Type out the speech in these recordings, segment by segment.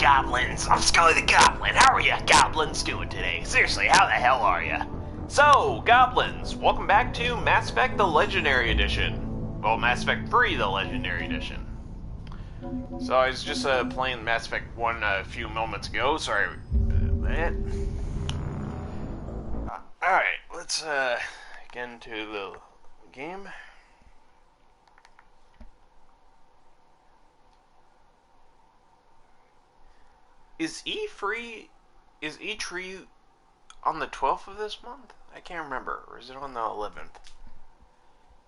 goblins? I'm Scully the Goblin. How are you goblins doing today? Seriously, how the hell are you? So, goblins, welcome back to Mass Effect the Legendary Edition. Well, Mass Effect 3 the Legendary Edition. So I was just playing Mass Effect 1 a few moments ago. Sorry about that. Alright, let's get into the game. Is E3 on the 12th of this month? I can't remember. Or is it on the 11th?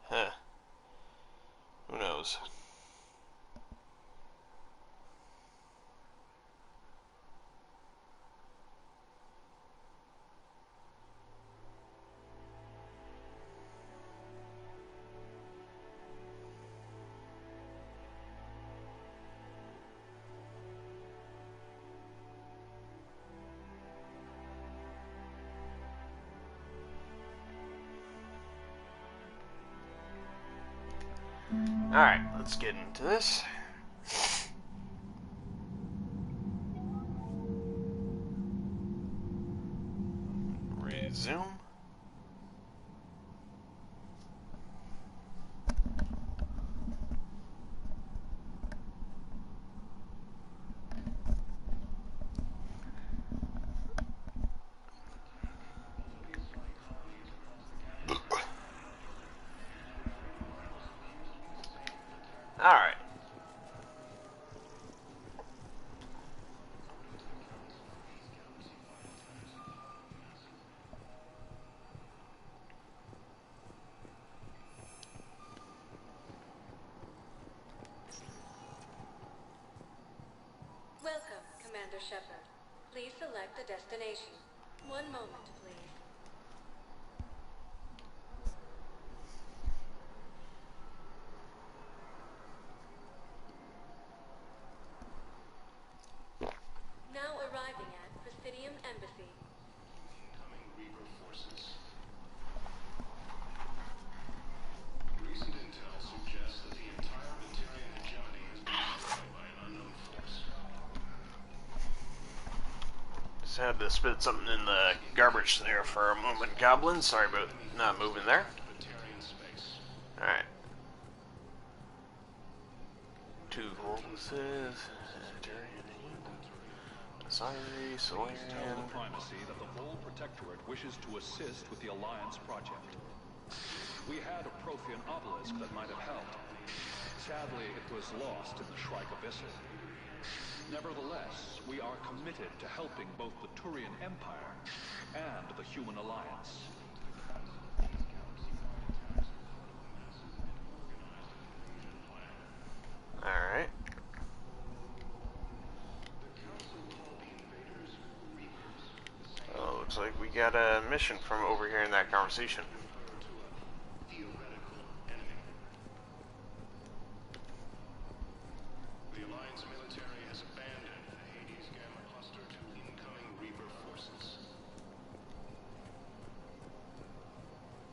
Huh. Who knows? Alright, let's get into this. Resume. Alright. Welcome, Commander Shepard. Please select a destination. One moment, please. Now arriving at Presidium Embassy. Incoming Reaper forces. Recent intel suggests that the entire Batarian hegemony has been destroyed by an unknown force. Just had to spit something in the garbage there for a moment, goblins. Sorry about not moving there. Batarian space. Alright. Two voltuses. Sorry, Solarian. Tell the primacy that the whole Protectorate wishes to assist with the Alliance project. We had a Prothean obelisk that might have helped. Sadly, it was lost in the Shrike Abyssal. Nevertheless, we are committed to helping both the Turian Empire and the Human Alliance. Alright. Oh, looks like we got a mission from over here in that conversation. Theoretical enemy. The Alliance military has abandoned the Hades Gamma cluster to incoming Reaper forces.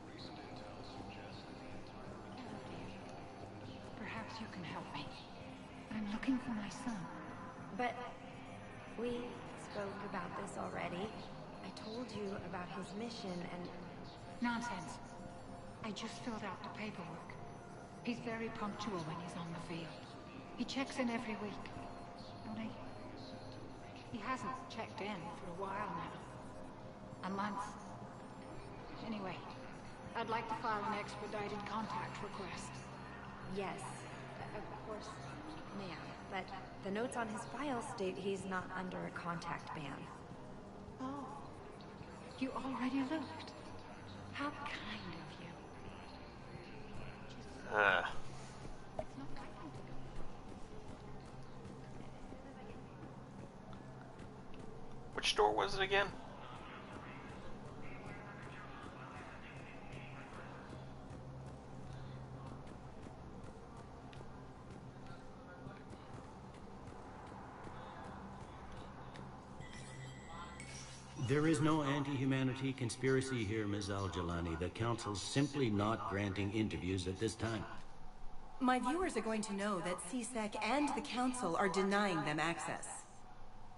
Recent intel suggests that the entire Perhaps you can help me. I'm looking for my son. But we spoke about this already. I told you about his mission and... Nonsense. I just filled out the paperwork. He's very punctual when he's on the field. He checks in every week. Only... he hasn't checked in for a while now. A month. Anyway, I'd like to file an expedited contact request. Yes, of course, ma'am. But the notes on his file state he's not under a contact ban. Oh. You already looked. How kind of you. It's not kind. Which door was it again? There is no anti-humanity conspiracy here, Ms. Al-Jalani. The Council's simply not granting interviews at this time. My viewers are going to know that CSEC and the Council are denying them access.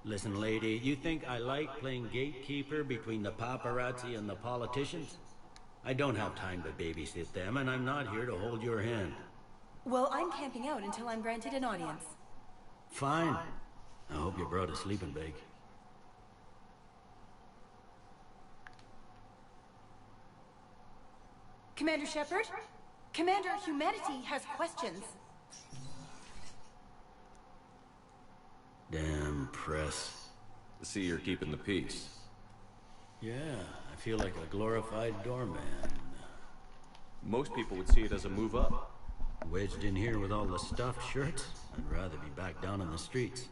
Listen, lady, you think I like playing gatekeeper between the paparazzi and the politicians? I don't have time to babysit them, and I'm not here to hold your hand. Well, I'm camping out until I'm granted an audience. Fine. I hope you brought a sleeping bag. Commander Shepard? Commander, humanity has questions. Damn press. I see you're keeping the peace. Yeah, I feel like a glorified doorman. Most people would see it as a move up. Wedged in here with all the stuffed shirts, I'd rather be back down on the streets.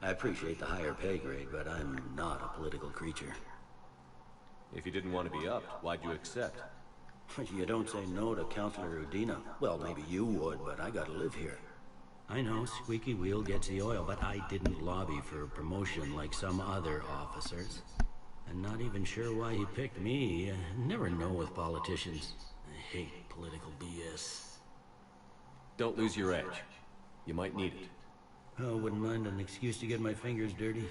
I appreciate the higher pay grade, but I'm not a political creature. If you didn't want to be upped, why'd you accept? You don't say no to Counselor Udina. Well, maybe you would, but I gotta live here. I know, squeaky wheel gets the oil, but I didn't lobby for promotion like some other officers. I'm not even sure why he picked me. Never know with politicians. I hate political BS. Don't lose your edge. You might need it. Oh, wouldn't mind an excuse to get my fingers dirty.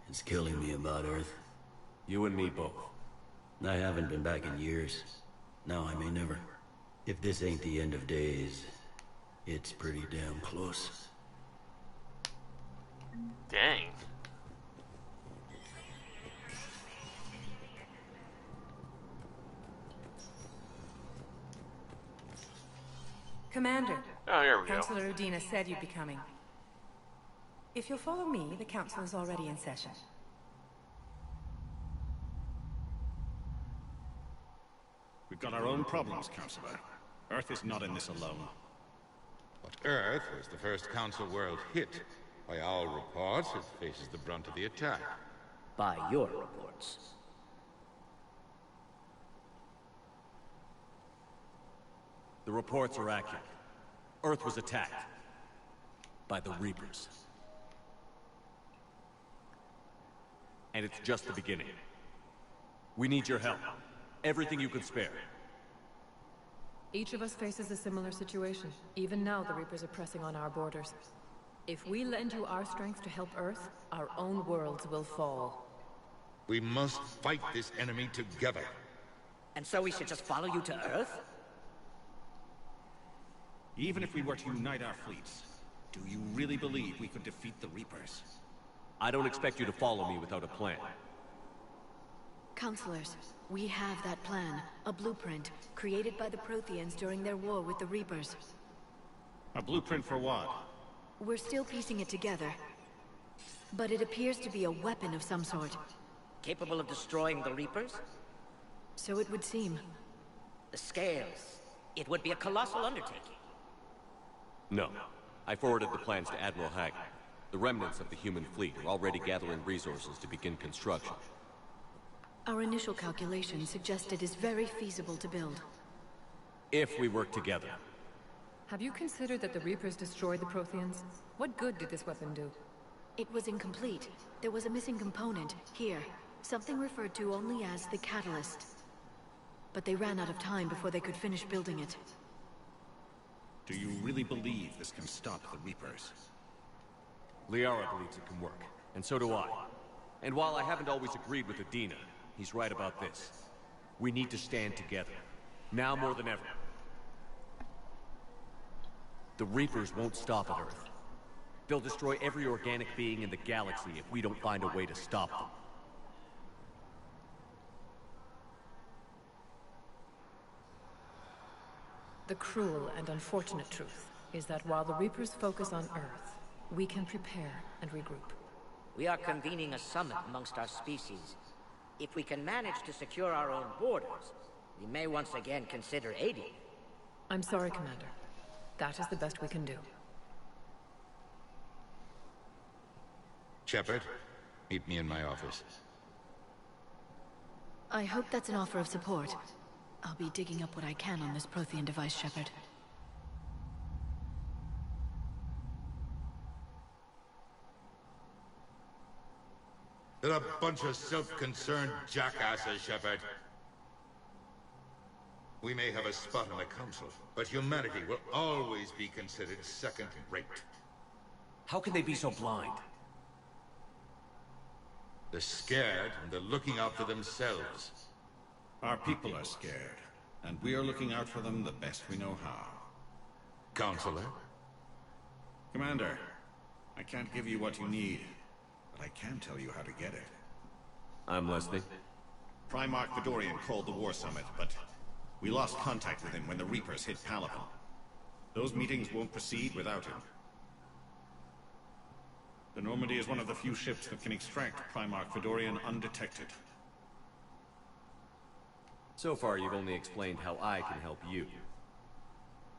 It's killing me about Earth. You and me both. I haven't been back in years. Now I may never. If this ain't the end of days, it's pretty damn close. Dang. Commander, Oh, here we go. Counselor Udina said you'd be coming. If you'll follow me, the council is already in session. We've got our own problems, Counselor. Earth is not in this alone. But Earth was the first Council world hit. By our reports, it faces the brunt of the attack. By your reports. The reports are accurate. Earth was attacked. By the Reapers. And it's just the beginning. We need your help. Everything you can spare. Each of us faces a similar situation. Even now, the Reapers are pressing on our borders. If we lend you our strength to help Earth, our own worlds will fall. We must fight this enemy together. And so we should just follow you to Earth? Even if we were to unite our fleets, do you really believe we could defeat the Reapers? I don't expect you to follow me without a plan. Counselors, we have that plan. A blueprint, created by the Protheans during their war with the Reapers. A blueprint for what? We're still piecing it together. But it appears to be a weapon of some sort. Capable of destroying the Reapers? So it would seem. The scales. It would be a colossal undertaking. No. I forwarded the plans to Admiral Hagen. The remnants of the human fleet are already gathering resources to begin construction. Our initial calculations suggest it is very feasible to build. If we work together. Have you considered that the Reapers destroyed the Protheans? What good did this weapon do? It was incomplete. There was a missing component, here. Something referred to only as the Catalyst. But they ran out of time before they could finish building it. Do you really believe this can stop the Reapers? Liara believes it can work, and so do I. And while I haven't always agreed with Udina, he's right about this. We need to stand together. Now more than ever. The Reapers won't stop at Earth. They'll destroy every organic being in the galaxy if we don't find a way to stop them. The cruel and unfortunate truth is that while the Reapers focus on Earth, we can prepare and regroup. We are convening a summit amongst our species. If we can manage to secure our own borders, we may once again consider aiding. I'm sorry, Commander. That is the best we can do. Shepard, meet me in my office. I hope that's an offer of support. I'll be digging up what I can on this Prothean device, Shepard. They're a bunch of self-concerned jackasses, Shepard. We may have a spot in the Council, but humanity will always be considered second-rate. How can they be so blind? They're scared, and they're looking out for themselves. Our people are scared, and we are looking out for them the best we know how. Counselor? Commander, I can't give you what you need, but I can tell you how to get it. I'm listening. Primarch Fedorian called the War Summit, but we lost contact with him when the Reapers hit Palaven. Those meetings won't proceed without him. The Normandy is one of the few ships that can extract Primarch Fedorian undetected. So far, you've only explained how I can help you.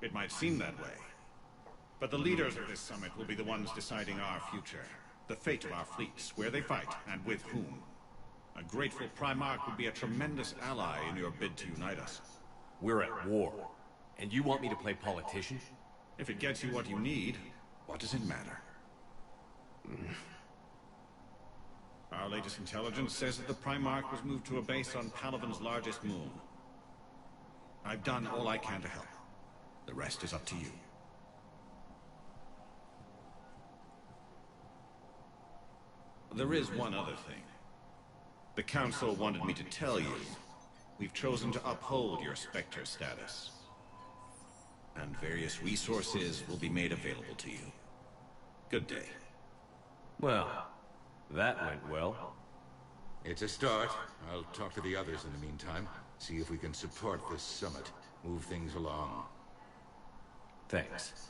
It might seem that way. But the leaders of this summit will be the ones deciding our future. The fate of our fleets, where they fight, and with whom. A grateful Primarch would be a tremendous ally in your bid to unite us. We're at war. And you want me to play politician? If it gets you what you need, what does it matter? Our latest intelligence says that the Primarch was moved to a base on Palaven's largest moon. I've done all I can to help. The rest is up to you. There is one other thing. The Council wanted me to tell you, we've chosen to uphold your Spectre status. And various resources will be made available to you. Good day. Well, that went well. It's a start. I'll talk to the others in the meantime. See if we can support this summit. Move things along. Thanks.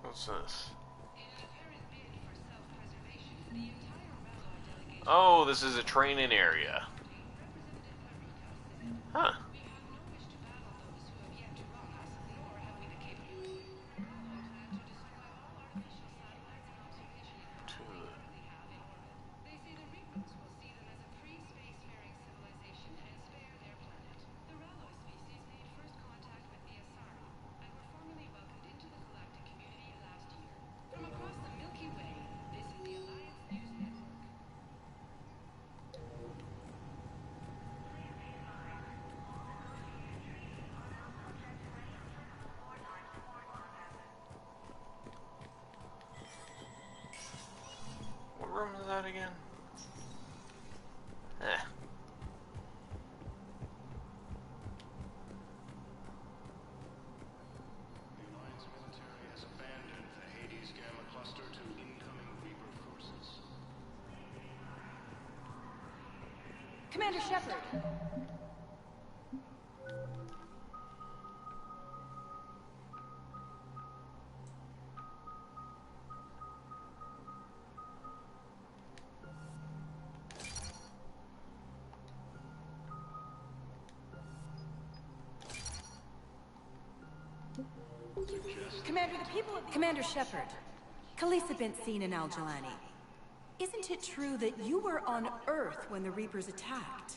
What's this? Oh, this is a training area. Huh. What room is that again? Eh. The Alliance military has abandoned the Hades Gamma Cluster to incoming Reaper forces. Commander Shepard! Commander Shepard, Khalisah bint seen in Al-Jalani. Isn't it true that you were on Earth when the Reapers attacked?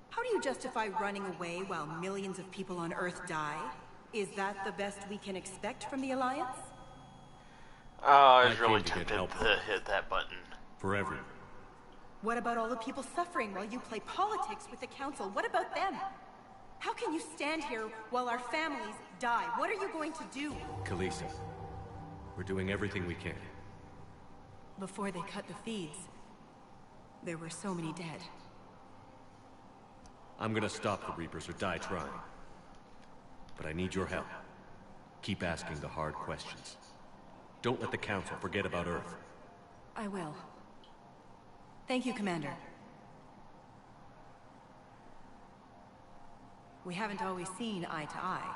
How do you justify running away while millions of people on Earth die? Is that the best we can expect from the Alliance? Oh, I was really tempted to hit that button. For everyone. What about all the people suffering while you play politics with the Council? What about them? How can you stand here while our families die? What are you going to do? Khalisah, we're doing everything we can. Before they cut the feeds, there were so many dead. I'm gonna stop the Reapers or die trying. But I need your help. Keep asking the hard questions. Don't let the Council forget about Earth. I will. Thank you, Commander. We haven't always seen eye to eye,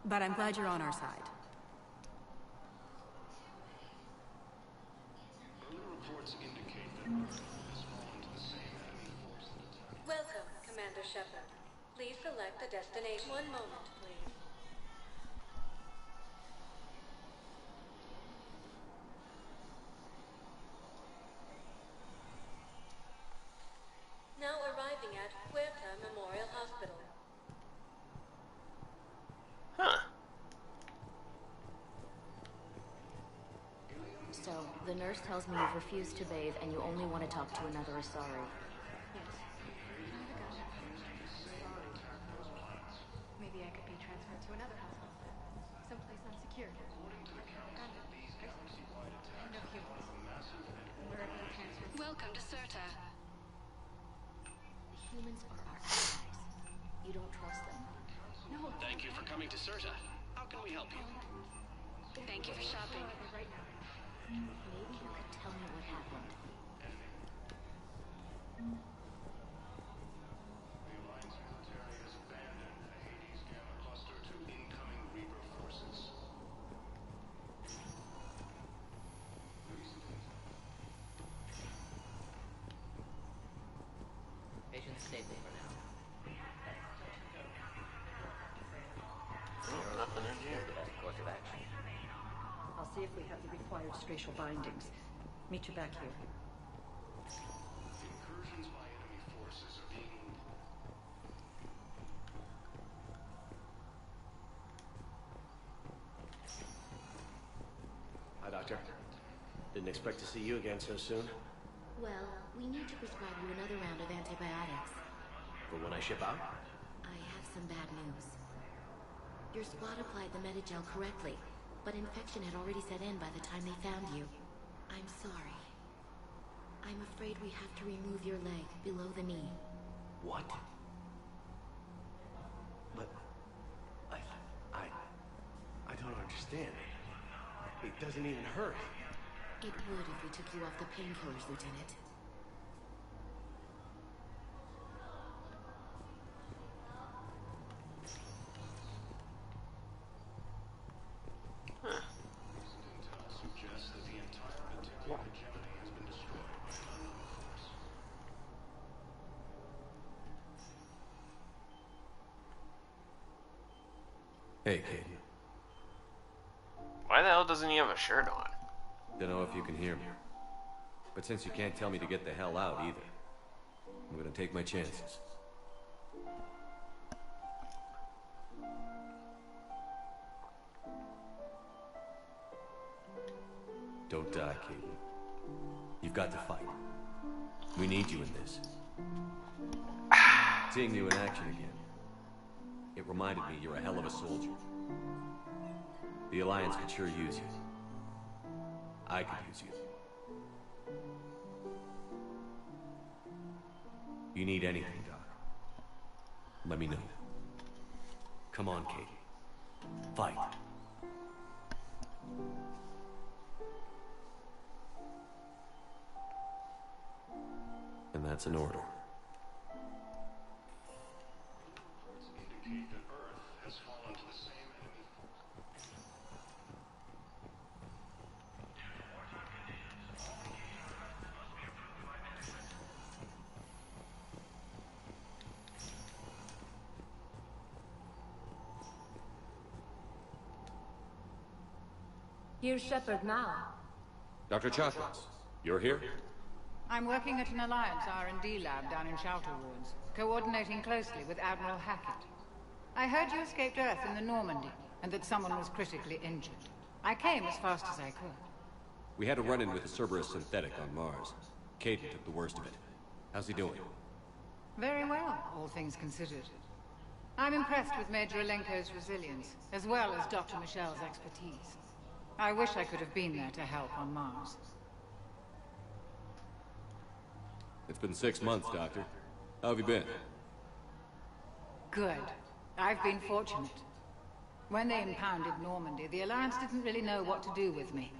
but I'm glad you're on our side. Early reports indicate that Earth has fallen to the same enemy force that attacked. Welcome, Commander Shepard. Please select a destination. One moment, please. Now arriving at Huerta Memorial Hospital. Huh. So, the nurse tells me you've refused to bathe and you only want to talk to another Asari. Yes. Maybe I could be transferred to another hospital then. Someplace unsecured. No humans. Where are they transferred? Welcome to Serta. Humans are our allies. You don't trust them? No. Thank you for coming to Serta. How can we help you? Thank you for shopping. Right now. Maybe you could tell me what happened. The Alliance military has abandoned the Hades Gamma Cluster to incoming Reaper forces. Patient's stable for now. Nothing in here. The best course of action. I'll see if we have the required spatial bindings. Meet you back here. Incursions by enemy forces are being... Hi, Doctor. Didn't expect to see you again so soon. Well, we need to prescribe you another round of antibiotics. For when I ship out? I have some bad news. Your squad applied the Medigel correctly, but infection had already set in by the time they found you. I'm sorry. I'm afraid we have to remove your leg below the knee. What? But... I don't understand. It doesn't even hurt. It would if we took you off the painkillers, Lieutenant. Intel suggests that the entire Meticula hegemony has been destroyed by an unknown force. Hey, kid. Why the hell doesn't he have a shirt on? Don't know if you can hear me. But since you can't tell me to get the hell out either, I'm gonna take my chances. Don't die, Caden. You've got to fight. We need you in this. Seeing you in action again, it reminded me you're a hell of a soldier. The Alliance could sure use you. I could use you. You need anything, Doc, let me know. Come on, Katie. Fight. And that's an order. Indicate that Earth has fallen to the same enemy. Here's Shepard now. Dr. Chakras, you're here? I'm working at an Alliance R&D lab down in Shelter Woods, coordinating closely with Admiral Hackett. I heard you escaped Earth in the Normandy, and that someone was critically injured. I came as fast as I could. We had a run-in with a Cerberus synthetic on Mars. Caden took the worst of it. How's he doing? Very well, all things considered. I'm impressed with Major Alenko's resilience, as well as Dr. Michel's expertise. I wish I could have been there to help on Mars. It's been 6 months, Doctor. How have you been? Good. I've been fortunate. When they impounded Normandy, the Alliance didn't really know what to do with me.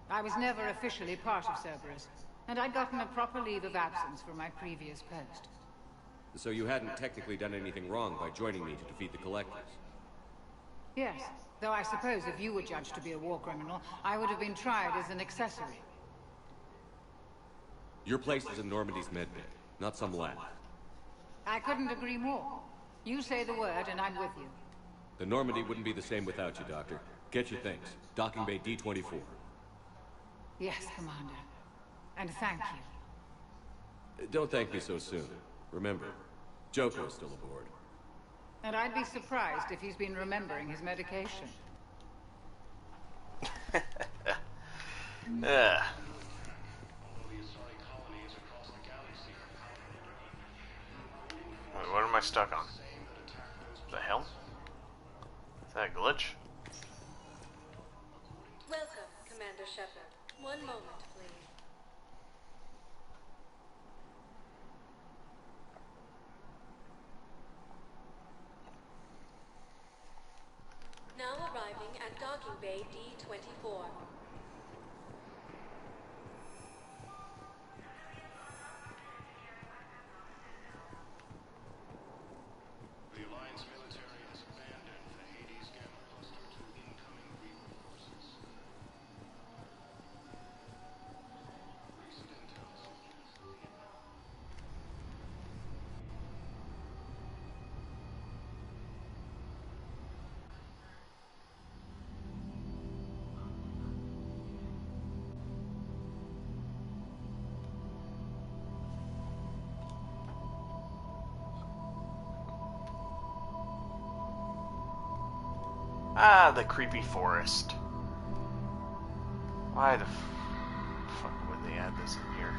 I was never officially part of Cerberus, and I'd gotten a proper leave of absence from my previous post. So you hadn't technically done anything wrong by joining me to defeat the Collectors? Yes, though I suppose if you were judged to be a war criminal, I would have been tried as an accessory. Your place is in Normandy's medbay, not some lab. I couldn't agree more. You say the word and I'm with you. The Normandy wouldn't be the same without you, Doctor. Get your things. Docking Bay D-24. Yes, Commander. And thank you. Don't thank me so soon. Remember, Joko's still aboard. And I'd be surprised if he's been remembering his medication. Ugh. Wait, what am I stuck on? The hell? Is that a glitch? Welcome, Commander Shepard. One moment, please. Now arriving at Docking Bay D-24. The Alliance military has abandoned the Hades Gamma Cluster to incoming Reaper forces. Recent intel suggests the Ah, the creepy forest. Why the fuck would they add this in here?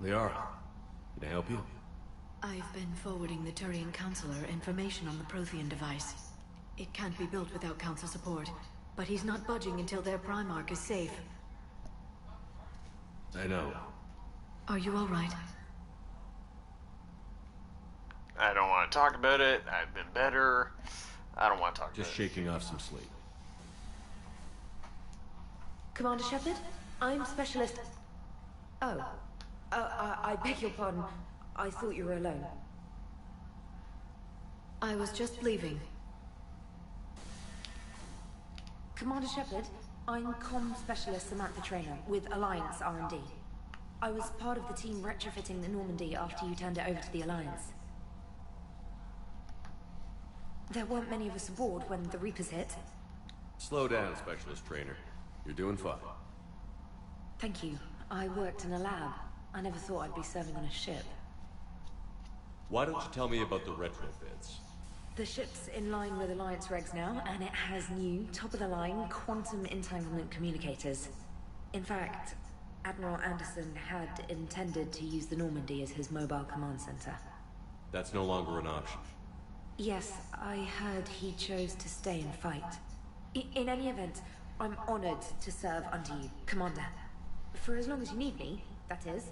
Liara, can I help you? I've been forwarding the Turian Counselor information on the Prothean device. It can't be built without Council support, but he's not budging until their Primarch is safe. I know. Are you all right? I don't want to talk about it. I've been better. I don't want to talk Just about it. shaking off some sleep. Commander Shepard, I'm Specialist... Oh. I beg your pardon. I thought you were alone. I was just leaving. Commander Shepard, I'm Comm Specialist Samantha Traynor with Alliance R&D. I was part of the team retrofitting the Normandy after you turned it over to the Alliance. There weren't many of us aboard when the Reapers hit. Slow down, Specialist Trainer. You're doing fine. Thank you. I worked in a lab. I never thought I'd be serving on a ship. Why don't you tell me about the retrofits? The ship's in line with Alliance regs now, and it has new, top-of-the-line, quantum entanglement communicators. In fact, Admiral Anderson had intended to use the Normandy as his mobile command center. That's no longer an option. Yes, I heard he chose to stay and fight. In any event, I'm honored to serve under you, Commander. For as long as you need me, that is.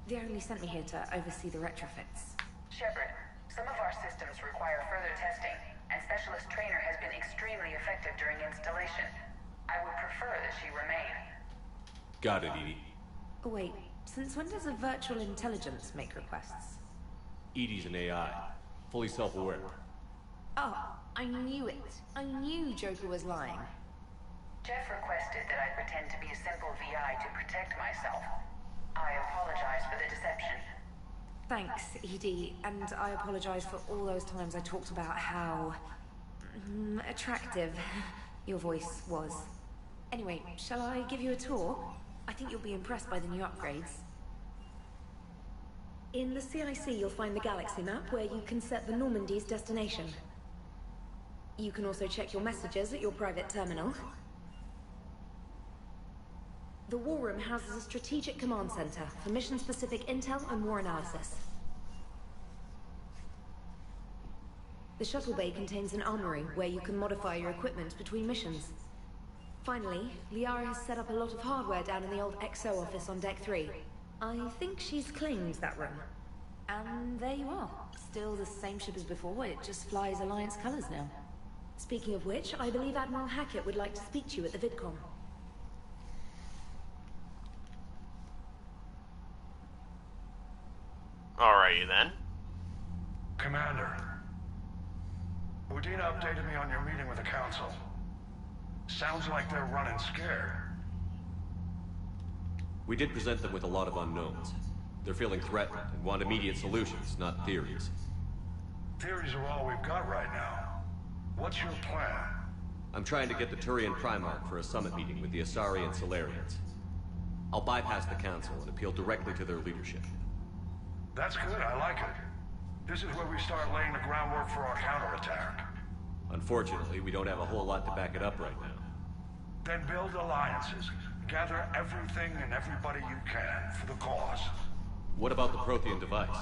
They only sent me here to oversee the retrofits. Shepard, some of our systems require further testing, and Specialist Trainer has been extremely effective during installation. I would prefer that she remain. Got it, Edie. Wait, since when does a virtual intelligence make requests? Edie's an AI, fully self-aware. Oh, I knew it. I knew Joker was lying. Jeff requested that I pretend to be a simple VI to protect myself. I apologize for the deception. Thanks, Edie, and I apologize for all those times I talked about how attractive your voice was. Anyway, shall I give you a tour? I think you'll be impressed by the new upgrades. In the CIC, you'll find the galaxy map where you can set the Normandy's destination. You can also check your messages at your private terminal. The War Room houses a strategic command center for mission-specific intel and war analysis. The shuttle bay contains an armory where you can modify your equipment between missions. Finally, Liara has set up a lot of hardware down in the old XO office on Deck 3. I think she's claimed that room. And there you are. Still the same ship as before, it just flies Alliance colors now. Speaking of which, I believe Admiral Hackett would like to speak to you at the VidCon. Alrighty then. Commander, Udina updated me on your meeting with the Council. Sounds like they're running scared. We did present them with a lot of unknowns. They're feeling threatened and want immediate solutions, not theories. Theories are all we've got right now. What's your plan? I'm trying to get the Turian Primarch for a summit meeting with the Asari and Solarians. I'll bypass the Council and appeal directly to their leadership. That's good, I like it. This is where we start laying the groundwork for our counterattack. Unfortunately, we don't have a whole lot to back it up right now. Then build alliances. Gather everything and everybody you can for the cause. What about the Prothean device?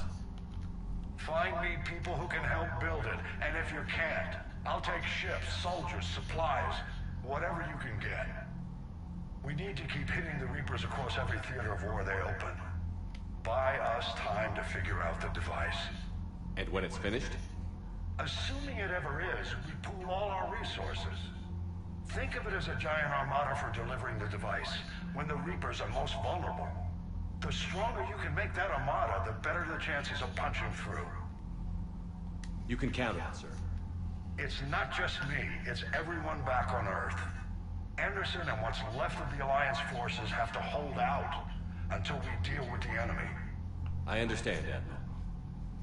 Find me people who can help build it, and if you can't, I'll take ships, soldiers, supplies, whatever you can get. We need to keep hitting the Reapers across every theater of war they open. Buy us time to figure out the device. And when it's finished? Assuming it ever is, we pool all our resources. Think of it as a giant armada for delivering the device, when the Reapers are most vulnerable. The stronger you can make that armada, the better the chances of punching through. You can count on it, sir. It's not just me, it's everyone back on Earth. Anderson and what's left of the Alliance forces have to hold out until we deal with the enemy. I understand, Admiral.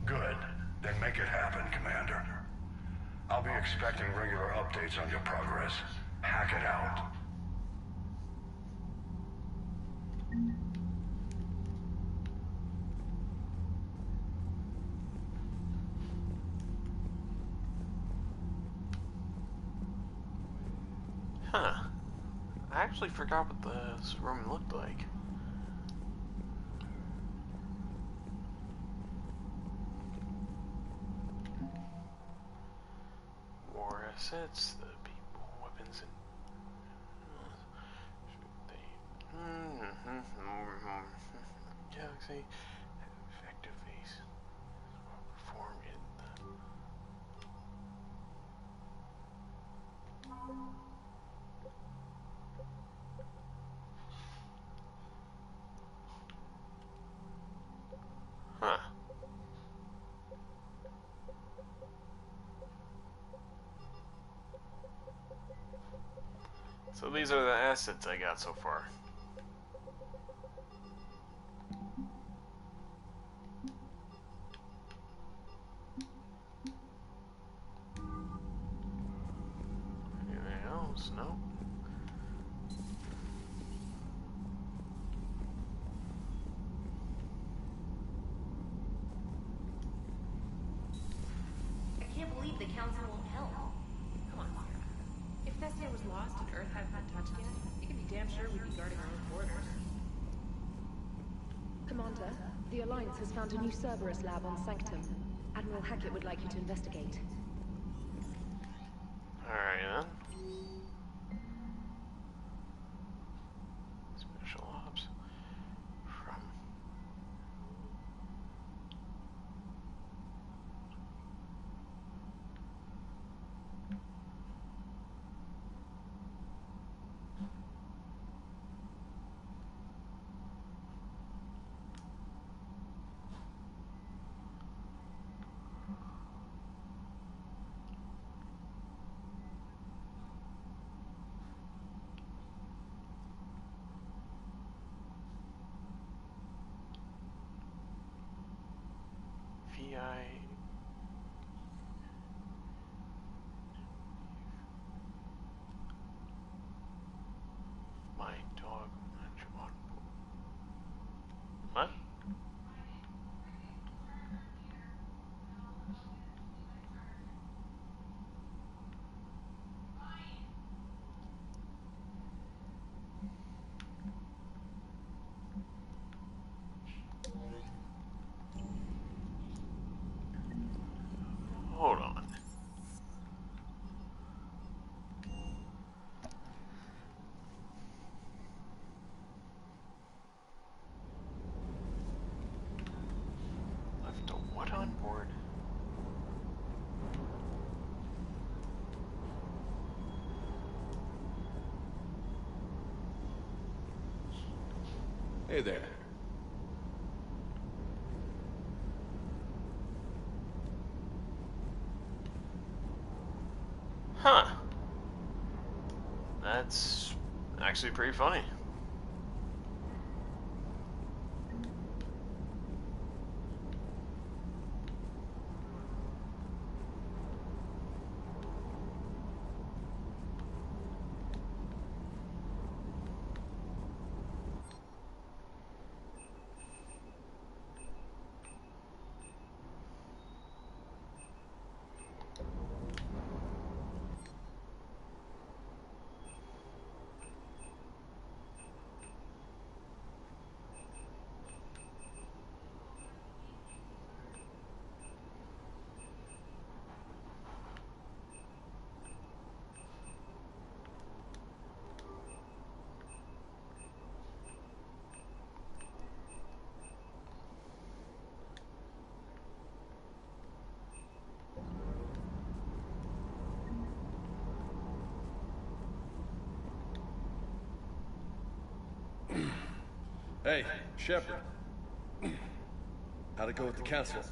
Good. Then make it happen, Commander. I'll be expecting regular updates on your progress. Hack it out. Huh. I actually forgot what this room looked like. War assets, the people, weapons, and galaxy, effective base, performed in the. Huh. So these are the assets I got so far. Anything else? No. I can't believe the Council won't help. Come on, Sarah. If Thestia was lost and Earth hadn't been touched yet, you can be damn sure we'd be guarding our own borders. Commander, the Alliance has found a new Cerberus lab on Sanctum. Admiral Hackett would like you to investigate. Alright then. Special ops from Hey there. Huh. That's actually pretty funny. Hey, Shepard. How'd it go with the council?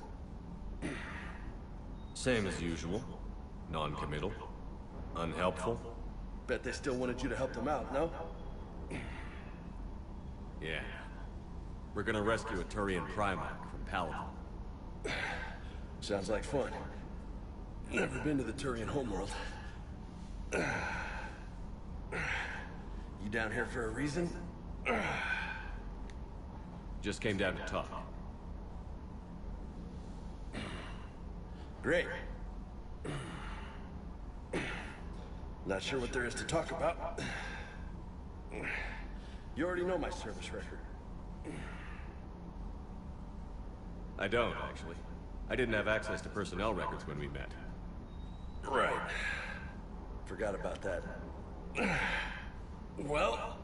Same as usual. Non-committal. Unhelpful. Bet they still wanted you to help them out, no? Yeah. We're gonna rescue a Turian Primarch from Paladin. Sounds like fun. Never been to the Turian homeworld. You down here for a reason? Just came down to talk. Great. Not sure what there is to talk about. You already know my service record. I don't, actually. I didn't have access to personnel records when we met. Right. Forgot about that. Well...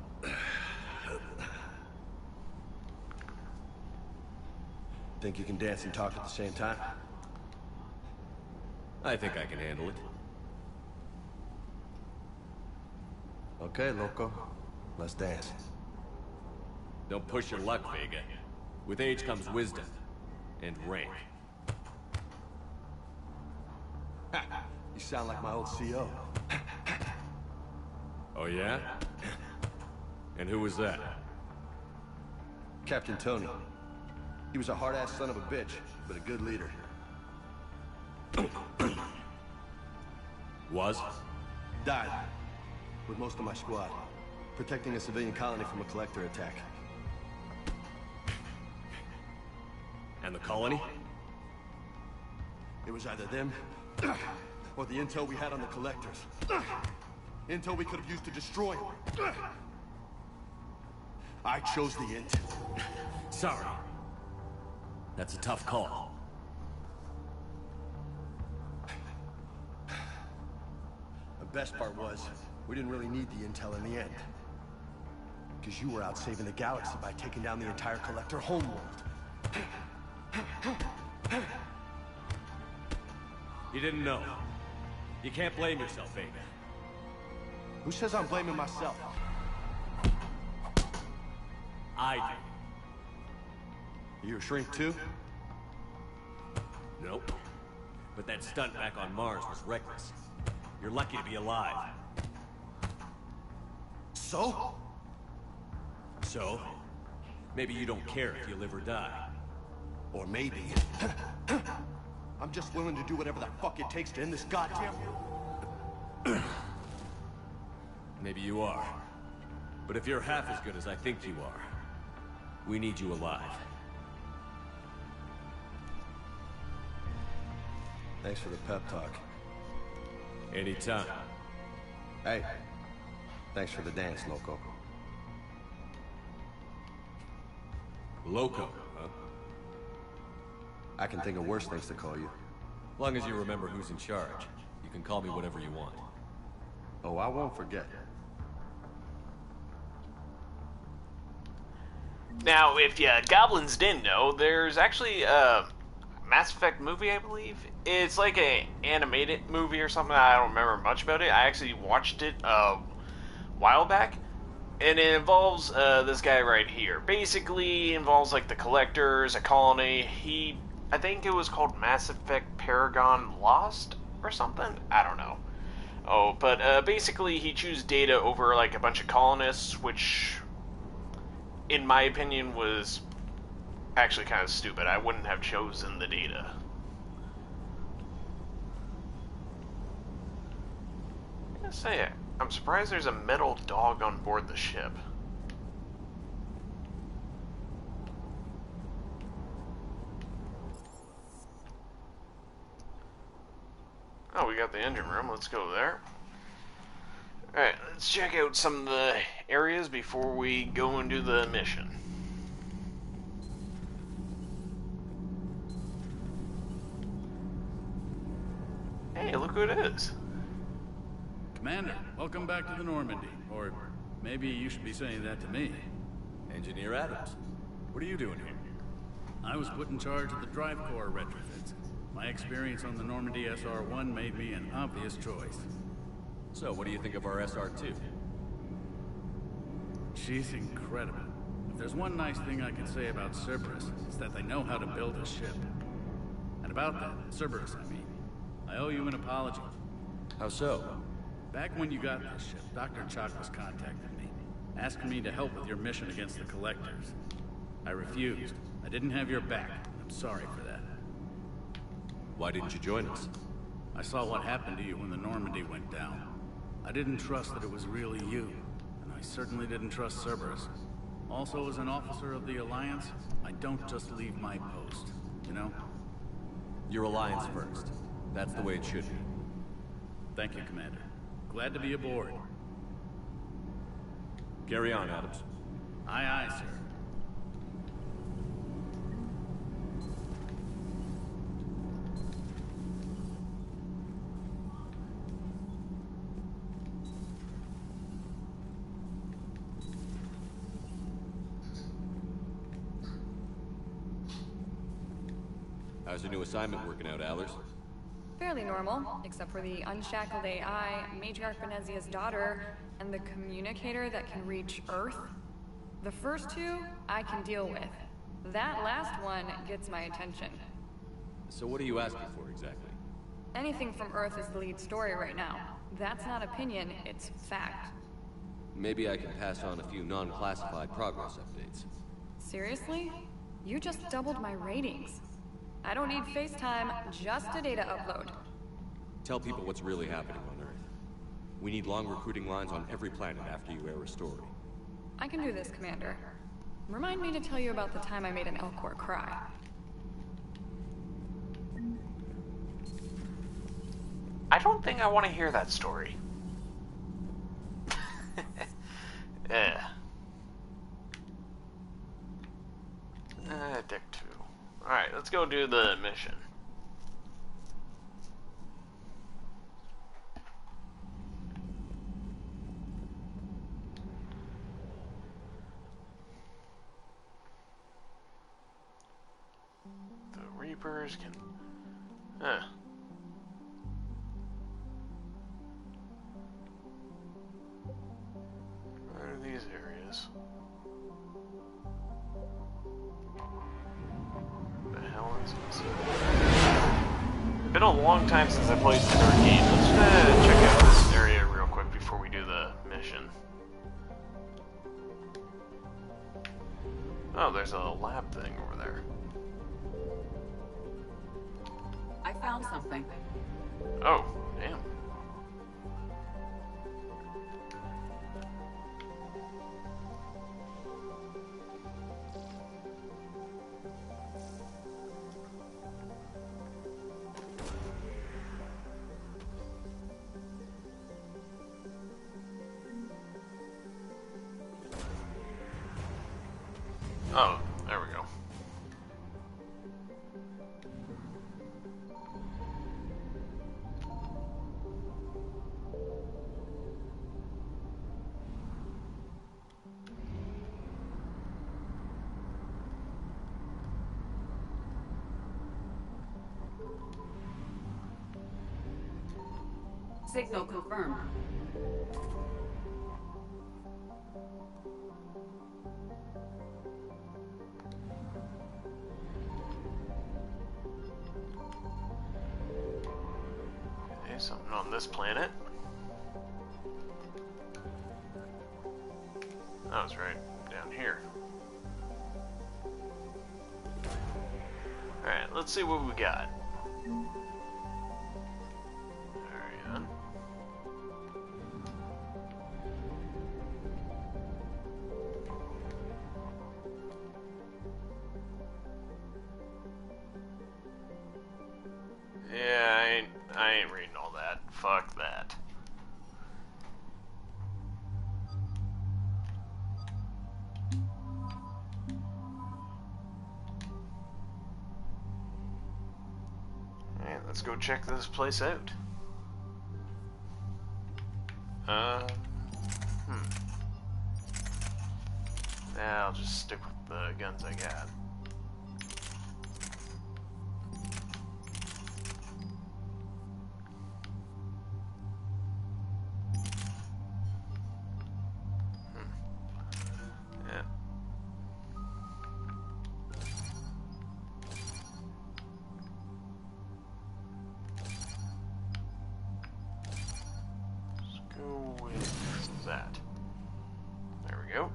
Think you can dance and talk at the same time? I think I can handle it. Okay, loco. Let's dance. Don't push your luck, Vega. With age comes wisdom. And rank. You sound like my old CO. Oh yeah? And who was that? Captain Tony. He was a hard-ass son of a bitch, but a good leader. Was? Died. With most of my squad. Protecting a civilian colony from a collector attack. And the colony? It was either them, or the intel we had on the collectors. Intel we could have used to destroy them. I chose the intel. Sorry. That's a tough call. The best part was, we didn't really need the intel in the end. Because you were out saving the galaxy by taking down the entire Collector homeworld. You didn't know. You can't blame yourself, Vega. Who says I'm blaming myself? I do. You a shrink too? Nope. But that stunt back on Mars was reckless. You're lucky to be alive. So? So? Maybe you don't care if you live or die. Or maybe... I'm just willing to do whatever the fuck it takes to end this goddamn... Maybe you are. But if you're half as good as I think you are, we need you alive. Thanks for the pep talk. Anytime. Hey, thanks for the dance, Loco. Loco, huh? I can think of worse things to call you. As long as you remember who's in charge, you can call me whatever you want. Oh, I won't forget. Now, if you goblins didn't know, there's actually a Mass Effect movie, I believe. It's like an animated movie or something. I don't remember much about it. I actually watched it a while back, and it involves this guy right here. Basically, involves like the Collectors, a colony. I think it was called Mass Effect Paragon Lost or something. I don't know. Oh, but basically, he chose Data over like a bunch of colonists, which, in my opinion, was actually kind of stupid. I wouldn't have chosen the Data. I gotta say, I'm surprised there's a metal dog on board the ship. Oh, we got the engine room. Let's go there. Alright, let's check out some of the areas before we go and do the mission. Hey, look who it is. Commander, welcome back to the Normandy. Or maybe you should be saying that to me. Engineer Adams, what are you doing here? I was put in charge of the drive core retrofits. My experience on the Normandy SR-1 made me an obvious choice. So, what do you think of our SR-2? She's incredible. If there's one nice thing I can say about Cerberus, it's that they know how to build a ship. And about that, Cerberus, I mean, I owe you an apology. How so? Back when you got this ship, Dr. Chakwas contacted me, asking me to help with your mission against the Collectors. I refused. I didn't have your back. I'm sorry for that. Why didn't you join us? I saw what happened to you when the Normandy went down. I didn't trust that it was really you, and I certainly didn't trust Cerberus. Also, as an officer of the Alliance, I don't just leave my post, you know? Your Alliance first. That's the way it should be. Thank you, Commander. Glad to be aboard. Carry on, Adams. Aye, aye, sir. How's your new assignment working out, Allers? Fairly normal, except for the unshackled AI, Matriarch Benezia's daughter, and the communicator that can reach Earth. The first two, I can deal with. That last one gets my attention. So what are you asking for, exactly? Anything from Earth is the lead story right now. That's not opinion, it's fact. Maybe I can pass on a few non-classified progress updates. Seriously? You just doubled my ratings. I don't need FaceTime, just a data upload. Tell people what's really happening on Earth. We need long recruiting lines on every planet after you air a story. I can do this, Commander. Remind me to tell you about the time I made an Elcor cry. I don't think I want to hear that story. Deck 2. Alright, let's go do the mission. The Reapers can... Where are these areas? The hell is this? Been a long time since I played the game. Let's check out this area real quick before we do the mission. Oh, there's a lab thing over there. I found something. Oh, damn. Oh, there we go. Signal confirmed. Something on this planet. That was right down here. Alright, let's see what we got. Ariane. Yeah, I ain't reading all that. Fuck that. Alright, let's go check this place out. Yeah, I'll just stick with the guns I got. Yeah. Let's go with that. There we go.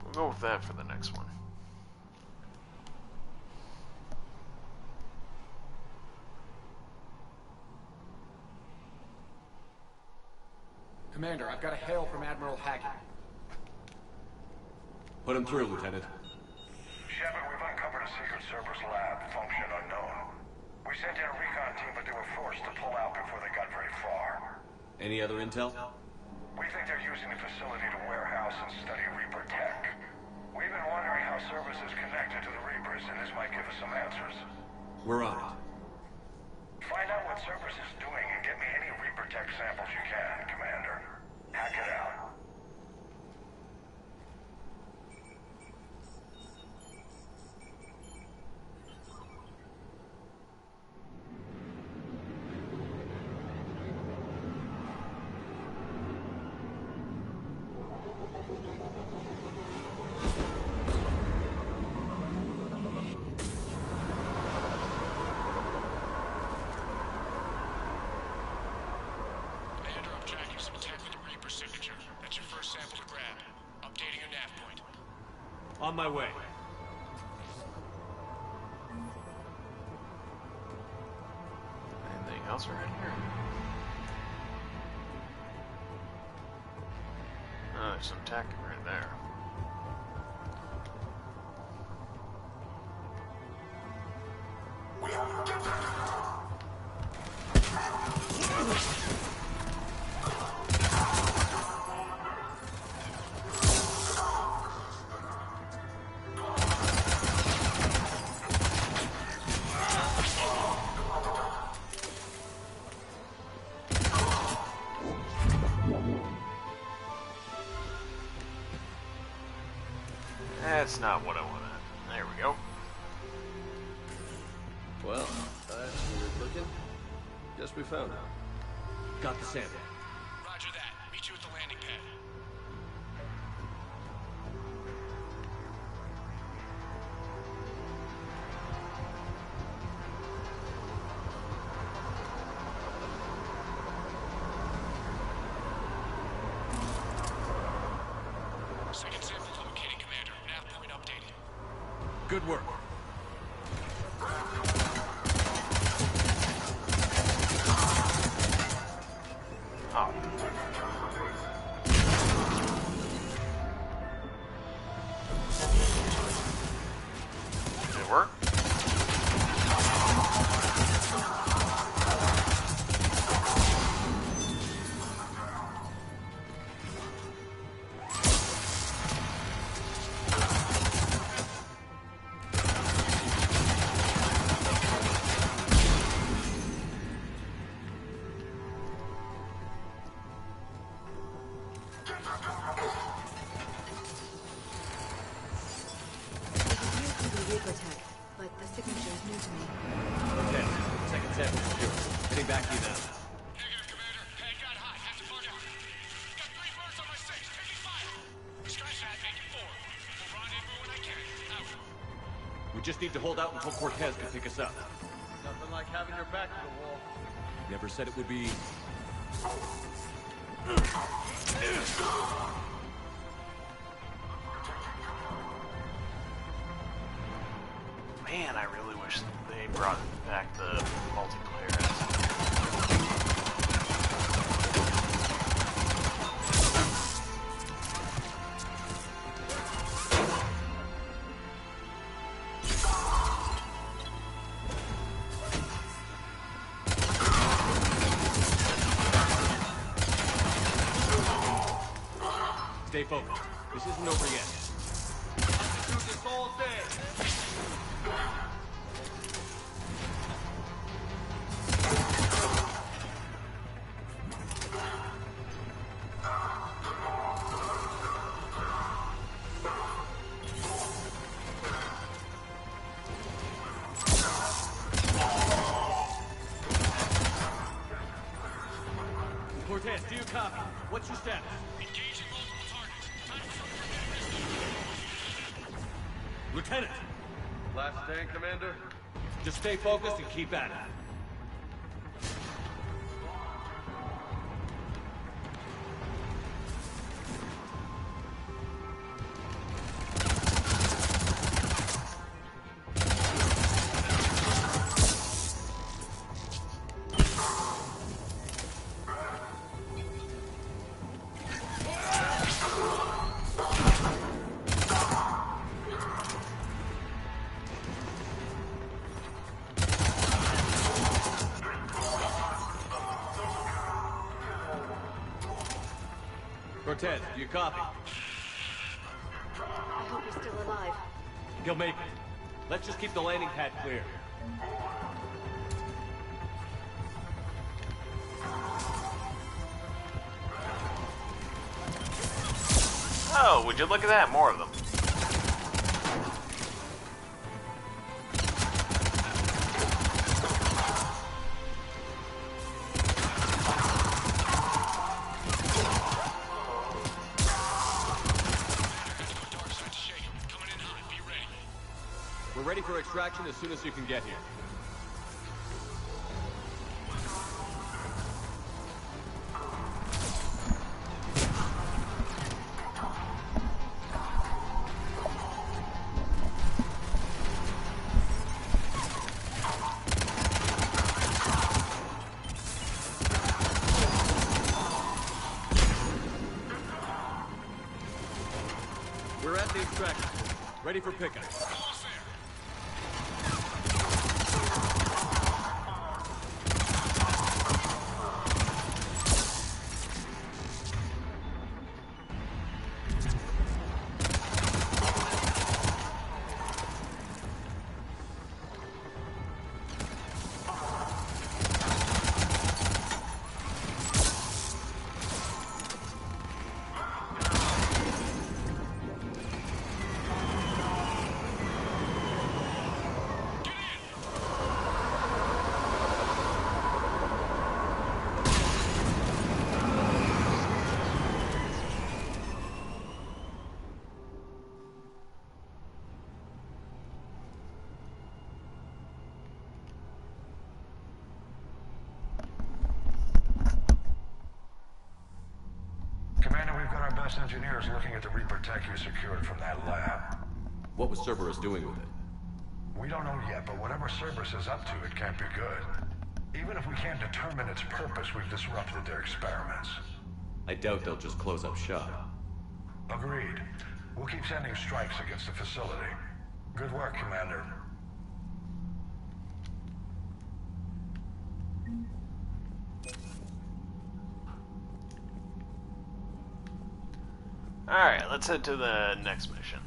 We'll go with that for the next one. Commander, I've got a hail from Admiral Hackett. Put him through, Lieutenant. Shepard, we've uncovered a secret Cerberus lab, function unknown. We sent in a recon team, but they were forced to pull out before they got very far. Any other intel? We think they're using the facility to warehouse and study Reaper tech. We've been wondering how Cerberus is connected to the Reapers, and this might give us some answers. We're on it. Find out what Cerberus is doing and get me any Reaper tech samples you can, Commander. Hack it out. On my way. Anything else around here? Oh, there's some tech right there. That's not what I wanted. There we go. Well, that's weird looking. Guess we found it. Got the sample. Roger that. Meet you at the landing pad. Second sample located, Commander. Nav point updated. Good work. Oh. Did it work? But the signature is new to me. Okay, second sample secure. Heading back to you now. Negative, Commander. just need to hold out until Cortez can pick us up. Nothing like having your back to the wall. Never said it would be... Man, I really wish they brought back the multiplayer aspect. Stay focused. This isn't over yet. This all day. Cortez, do you copy? What's your status? Engaging multiple targets. Time for some Lieutenant! Last stand, Commander? Just stay focused and keep at it. Cortez, do you copy? I hope you're still alive. He'll make it. Let's just keep the landing pad clear. Oh, would you look at that? More of them. We're ready for extraction as soon as you can get here. We're at the extraction. Ready for pickup. Commander, we've got our best engineers looking at the Reaper tech you secured from that lab. What was Cerberus doing with it? We don't know yet, but whatever Cerberus is up to, it can't be good. Even if we can't determine its purpose, we've disrupted their experiments. I doubt they'll just close up shop. Agreed. We'll keep sending strikes against the facility. Good work, Commander. Alright, let's head to the next mission.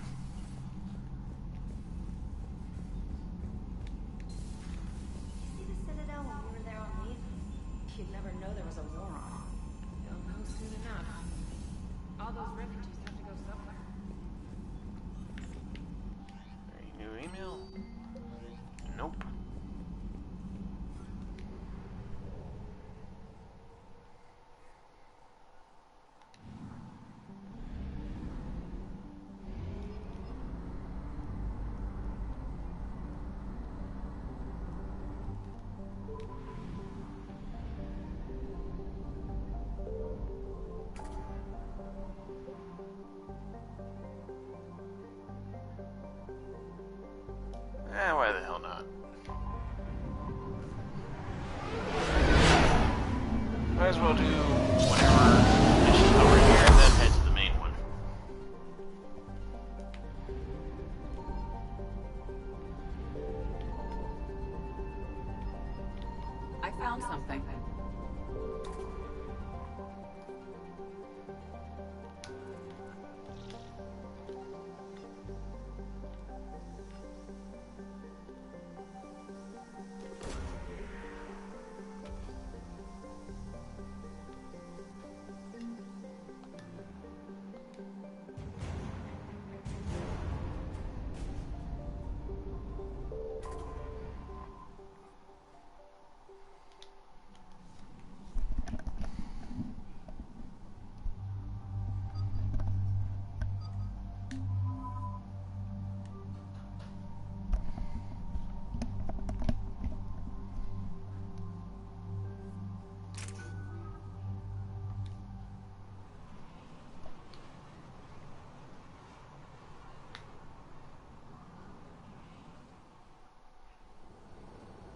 See the Citadel when we were there on leave? You'd never know there was a war on. You'll know soon enough. All those refugees have to go somewhere. New email? Nope. as well do whatever missions over here and then head to the main one. I found something.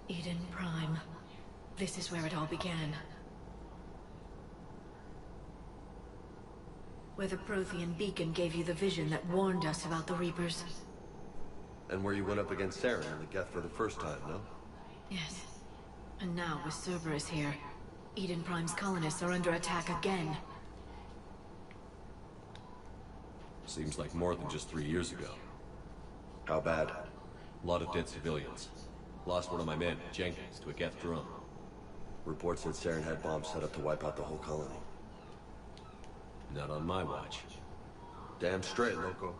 Eden Prime. This is where it all began. Where the Prothean beacon gave you the vision that warned us about the Reapers. And where you went up against Saren and the Geth for the first time, no? Yes. And now, with Cerberus here, Eden Prime's colonists are under attack again. Seems like more than just 3 years ago. How bad? A lot of dead civilians. Lost one of my men, Jenkins, to a Geth drone. Reports said Saren had bombs set up to wipe out the whole colony. Not on my watch. Damn straight, Loco.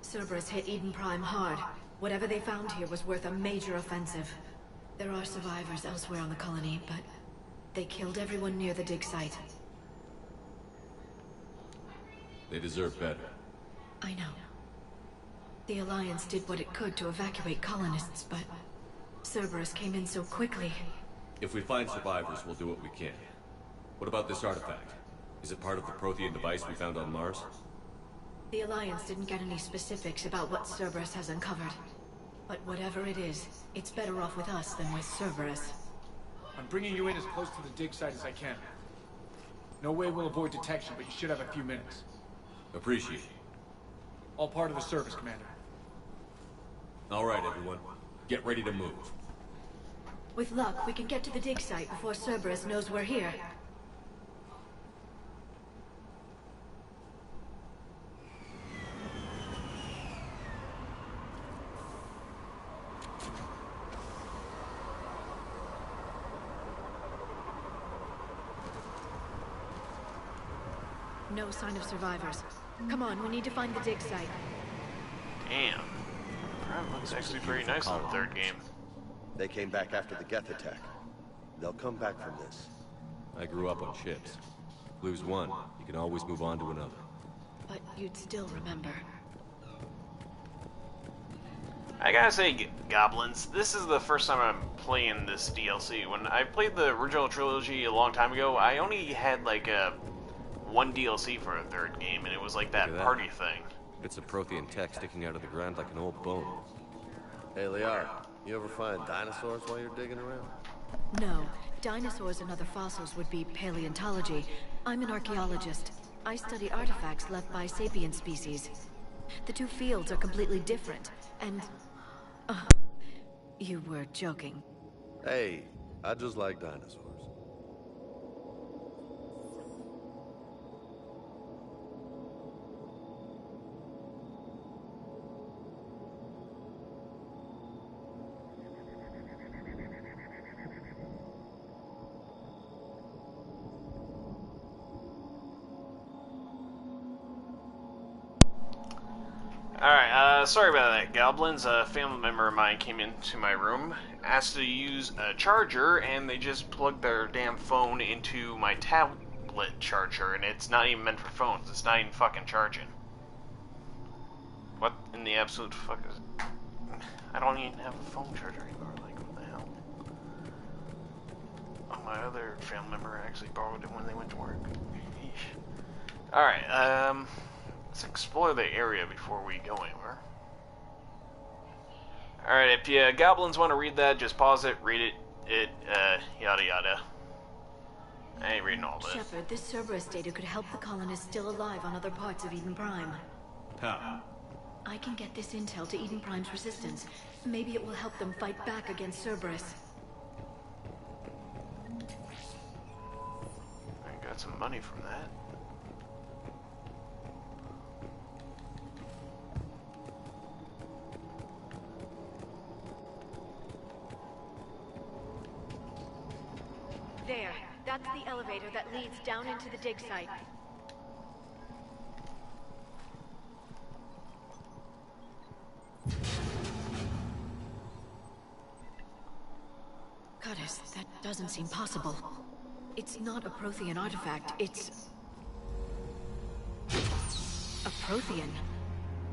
Cerberus hit Eden Prime hard. Whatever they found here was worth a major offensive. There are survivors elsewhere on the colony, but they killed everyone near the dig site. They deserve better. I know. The Alliance did what it could to evacuate colonists, but Cerberus came in so quickly. If we find survivors, we'll do what we can. What about this artifact? Is it part of the Prothean device we found on Mars? The Alliance didn't get any specifics about what Cerberus has uncovered. But whatever it is, it's better off with us than with Cerberus. I'm bringing you in as close to the dig site as I can. No way we'll avoid detection, but you should have a few minutes. Appreciate it. All part of the service, Commander. All right, everyone. Get ready to move. With luck, we can get to the dig site before Cerberus knows we're here. No sign of survivors. Come on, we need to find the dig site. Damn. Prime looks actually pretty nice in the third game. They came back after the Geth attack. They'll come back from this. I grew up on ships. Lose one, you can always move on to another. But you'd still remember. I gotta say, Goblins, this is the first time I'm playing this DLC. When I played the original trilogy a long time ago, I only had like one DLC for a third game, and it was like that party thing. Bits of Prothean tech sticking out of the ground like an old bone. Hey, Liara, you ever find dinosaurs while you're digging around? No. Dinosaurs and other fossils would be paleontology. I'm an archaeologist. I study artifacts left by sapient species. The two fields are completely different, and... you were joking. Hey, I just like dinosaurs. Alright, sorry about that, Goblins. A family member of mine came into my room, asked to use a charger, and they just plugged their damn phone into my tablet charger, and it's not even meant for phones. It's not even fucking charging. What in the absolute fuck is... I don't even have a phone charger anymore. Like, what the hell? Oh, my other family member actually borrowed it when they went to work. Alright, let's explore the area before we go anywhere. Alright, if you Goblins want to read that, just pause it, read it, yada yada. I ain't reading all this. Shepard, this Cerberus data could help the colonists still alive on other parts of Eden Prime. How? I can get this intel to Eden Prime's resistance. Maybe it will help them fight back against Cerberus. I got some money from that. There. That's the elevator that leads down into the dig site. Curtis, that doesn't seem possible. It's not a Prothean artifact, it's... a Prothean.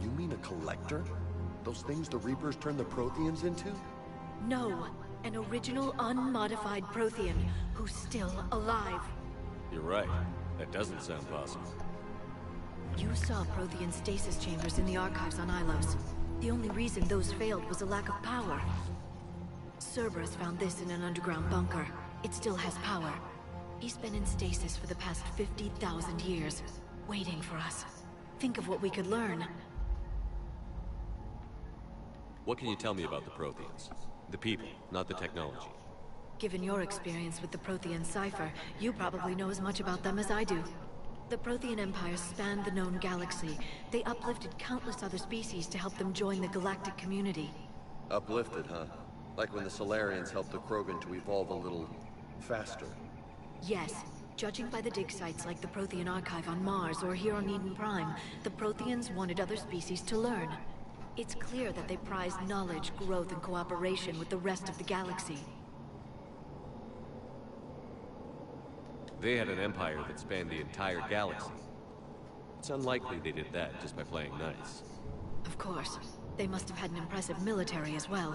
You mean a collector? Those things the Reapers turned the Protheans into? No, an original unmodified Prothean who's still alive. You're right. That doesn't sound possible. You saw Prothean stasis chambers in the archives on Ilos. The only reason those failed was a lack of power. Cerberus found this in an underground bunker. It still has power. He's been in stasis for the past 50,000 years, waiting for us. Think of what we could learn. What can you tell me about the Protheans? The people, not the technology. Given your experience with the Prothean cipher, you probably know as much about them as I do. The Prothean Empire spanned the known galaxy. They uplifted countless other species to help them join the galactic community. Uplifted, huh? Like when the Solarians helped the Krogan to evolve a little... faster. Yes. Judging by the dig sites like the Prothean Archive on Mars or here on Eden Prime, the Protheans wanted other species to learn. It's clear that they prized knowledge, growth, and cooperation with the rest of the galaxy. They had an empire that spanned the entire galaxy. It's unlikely they did that just by playing nice. Of course. They must have had an impressive military as well.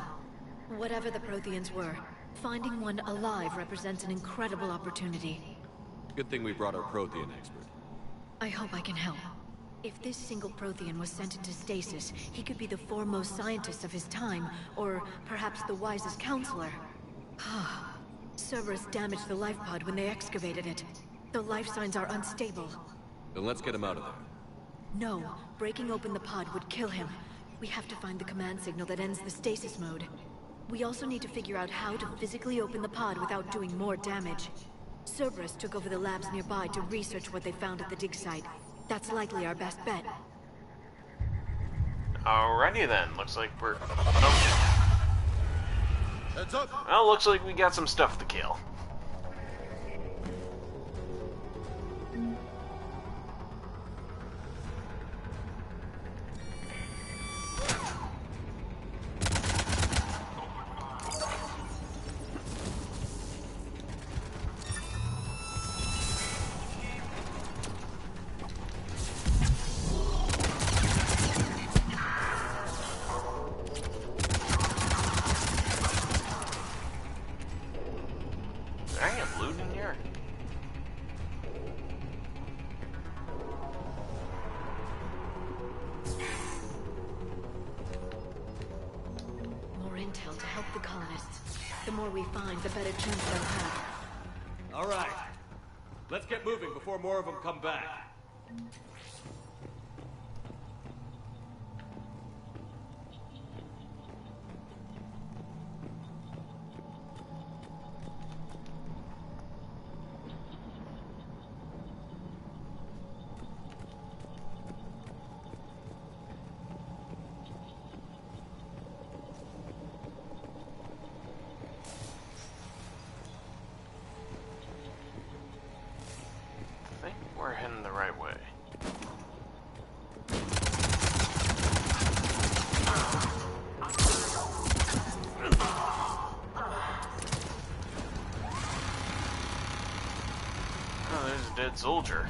Whatever the Protheans were, finding one alive represents an incredible opportunity. Good thing we brought our Prothean expert. I hope I can help. If this single Prothean was sent into stasis, he could be the foremost scientist of his time, or perhaps the wisest counselor. Cerberus damaged the life pod when they excavated it. The life signs are unstable. Then let's get him out of there. No, breaking open the pod would kill him. We have to find the command signal that ends the stasis mode. We also need to figure out how to physically open the pod without doing more damage. Cerberus took over the labs nearby to research what they found at the dig site. That's likely our best bet. Alrighty then, looks like we're... Oh. Heads up! Well, looks like we got some stuff to kill. The better chance they'll have. All right. Let's get moving before more of them come back. We're heading the right way. Oh, there's a dead soldier.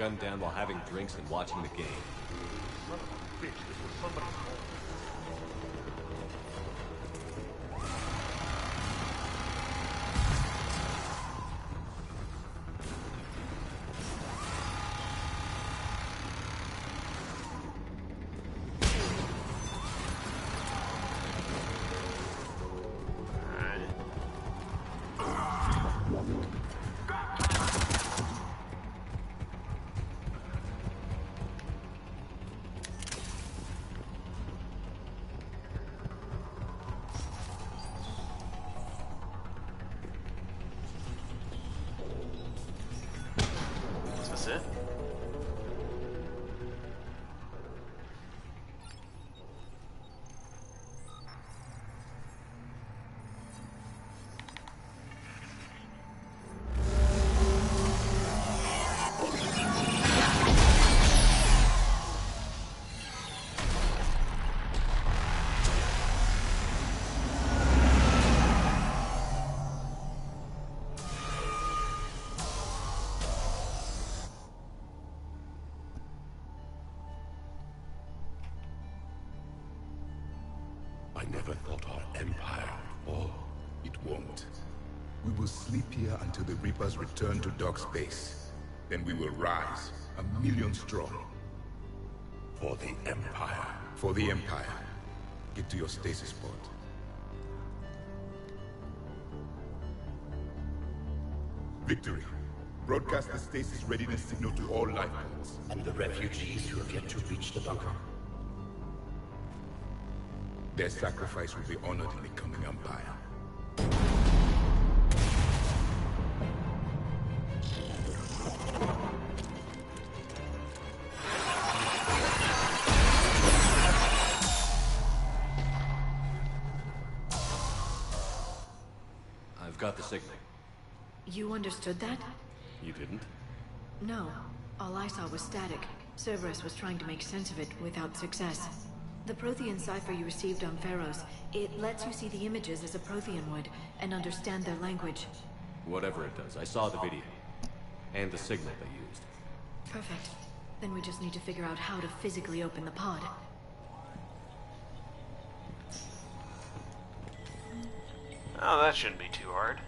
gunned down while having drinks and watching the game. Son of a bitch, this was somebody's home. Is this it? I never thought our empire would fall. It won't. We will sleep here until the Reapers return to Dark Space. Then we will rise, 1,000,000 strong. For the Empire. For the Empire. Get to your stasis pod. Victory. Broadcast the stasis readiness signal to all lifeboats. And the refugees who have yet to reach the bunker. Their sacrifice will be honored in the coming Empire. I've got the signal. You understood that? You didn't? No. All I saw was static. Cerberus was trying to make sense of it without success. The Prothean cipher you received on Pharos, it lets you see the images as a Prothean would, and understand their language. Whatever it does, I saw the video. And the signal they used. Perfect. Then we just need to figure out how to physically open the pod. Oh, that shouldn't be too hard.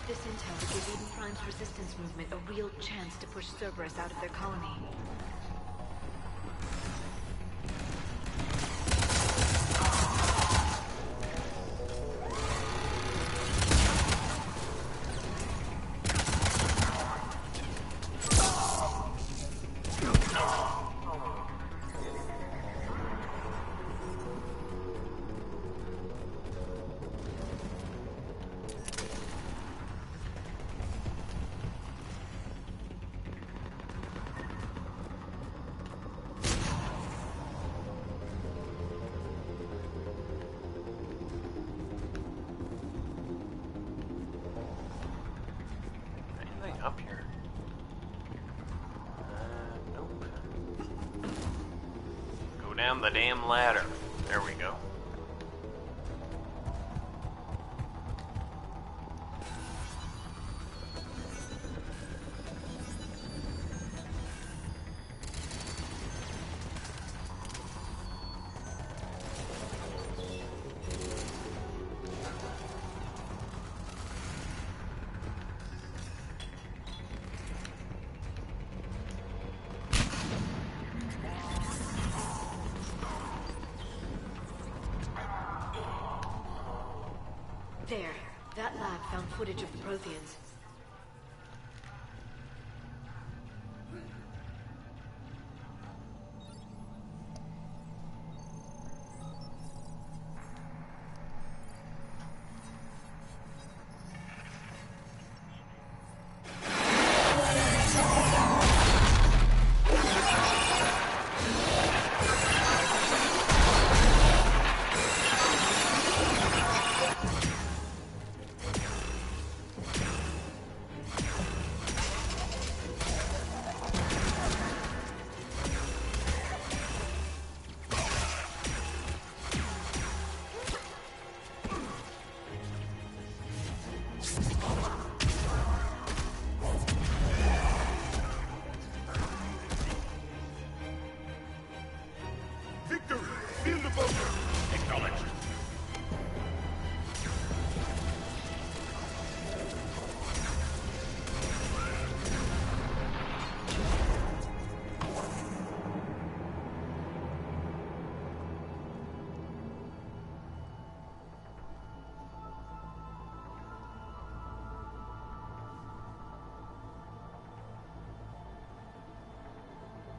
This intel would give Eden Prime's resistance movement a real chance to push Cerberus out of their colony. Up here. Nope. Go down the damn ladder. There we go. There. That lab found footage of the Protheans.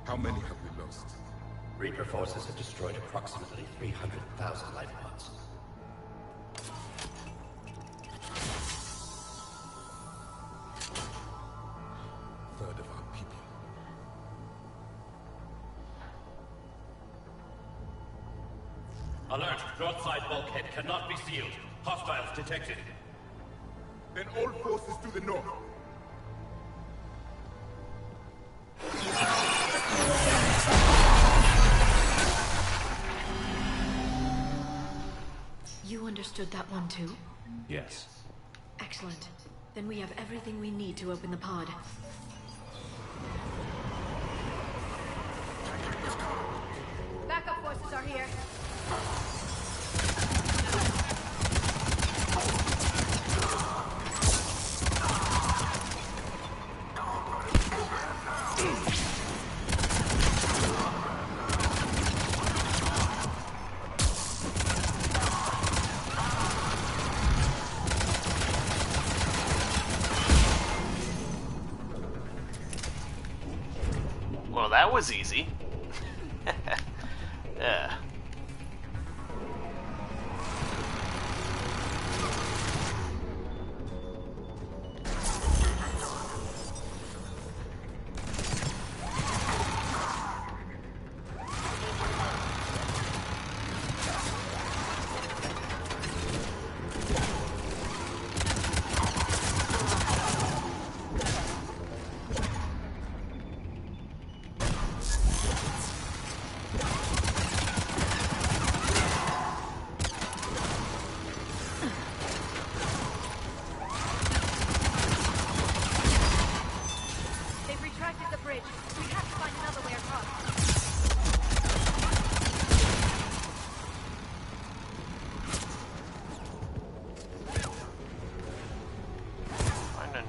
How many have we lost? Reaper forces have destroyed approximately 300,000 life pods. Third of our people. Alert! Broadside bulkhead cannot be sealed. Hostiles detected. Then all forces to the north. You understood that one too? Yes. Excellent. Then we have everything we need to open the pod. Backup forces are here. Well, that was easy. Yeah.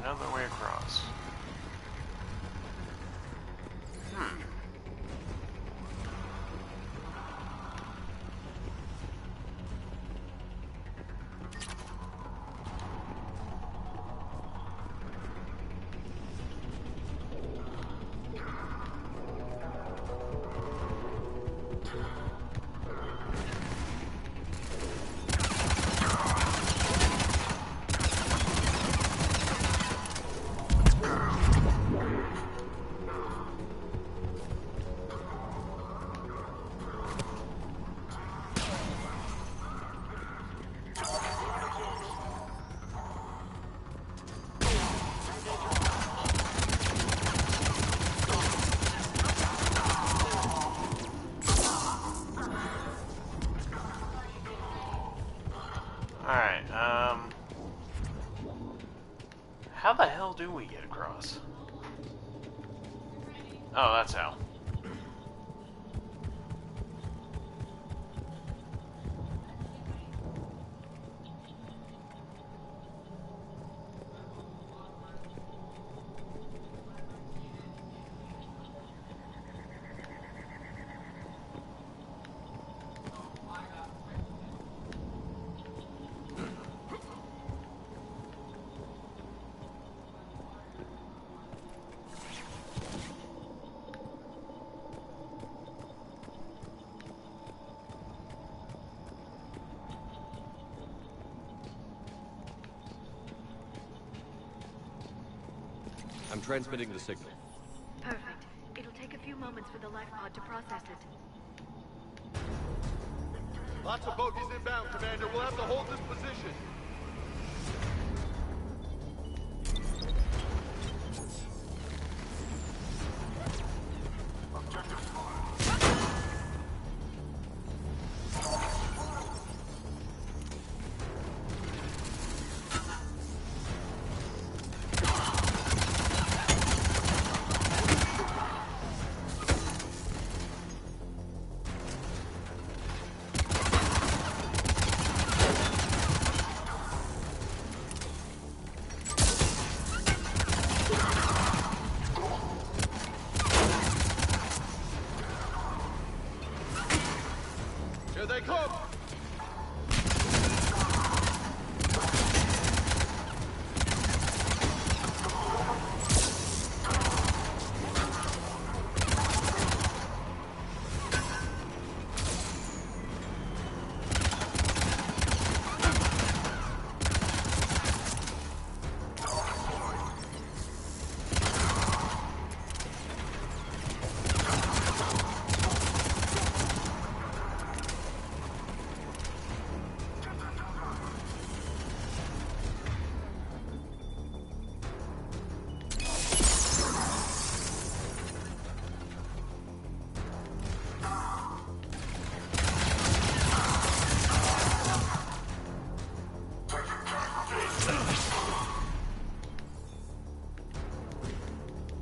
Another way across. Alright, how the hell do we get across? Oh, that's how. I'm transmitting the signal. Perfect. It'll take a few moments for the life pod to process it. Lots of bogies inbound, Commander. We'll have to hold this position. Here they come!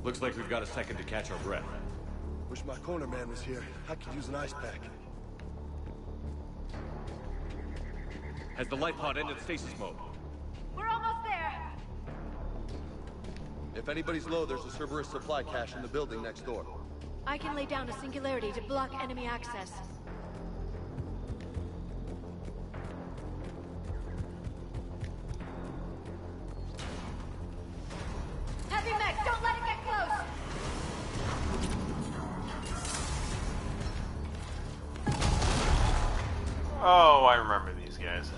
Looks like we've got a second to catch our breath. Wish my corner man was here. I could use an ice pack. Has the life pod ended stasis mode? We're almost there! If anybody's low, there's a Cerberus supply cache in the building next door. I can lay down a singularity to block enemy access. Heavy mech, don't let it get close! Oh, I remember these guys.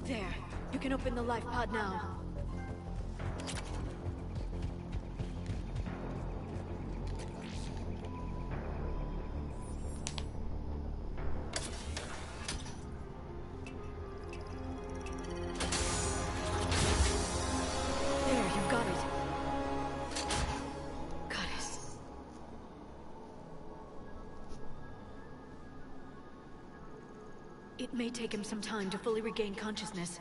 There. You can open the life pod now. There, you got it. Goddess. It may take him some time to fully regain consciousness.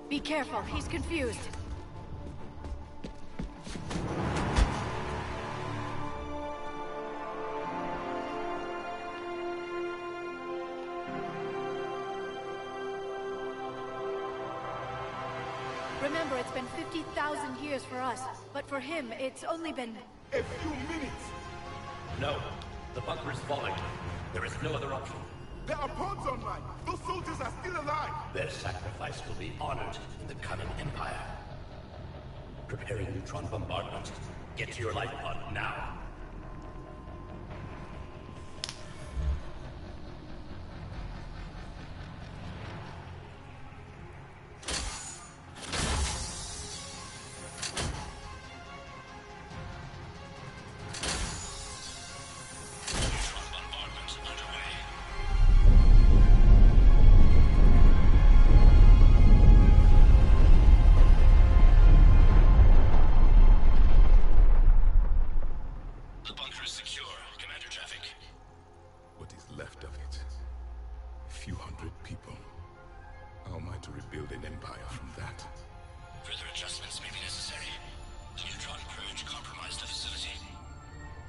Be careful, he's confused. Remember, Remember, it's been 50,000 years for us, but for him, it's only been... A few minutes! No. The bunker is falling. There is no other option. There are pods online! Those soldiers are still alive! Their sacrifice will be honored in the coming Empire. Preparing neutron bombardment. Get to your life pod now.